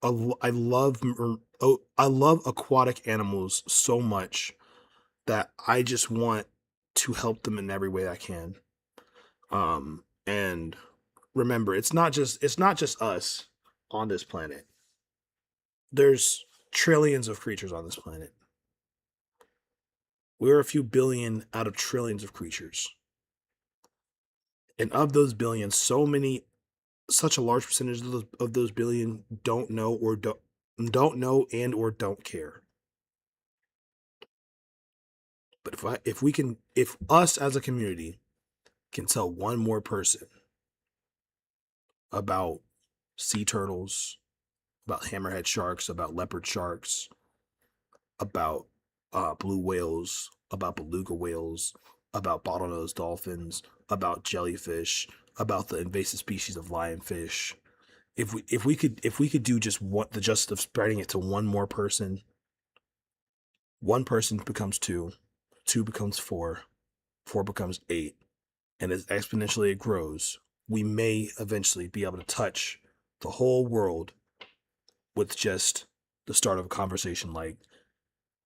I love aquatic animals so much that I just want to help them in every way I can. And remember, it's not just us on this planet. There's trillions of creatures on this planet. We're a few billion out of trillions of creatures. And of those billions, such a large percentage of those billion don't know and or don't care. But if us as a community can tell one more person about sea turtles, about hammerhead sharks, about leopard sharks, about blue whales, about beluga whales, about bottlenose dolphins, about jellyfish, about the invasive species of lionfish. If we could do just what the justice of spreading it to one more person, one person becomes two, two becomes four, four becomes eight, and as exponentially it grows, we may eventually be able to touch the whole world with just the start of a conversation like,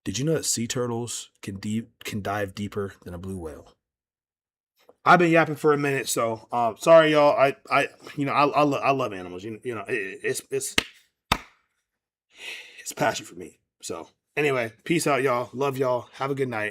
did you know that sea turtles can dive deeper than a blue whale? I've been yapping for a minute, so sorry, y'all. I love animals. It's passion for me. So anyway, peace out, y'all. Love y'all. Have a good night.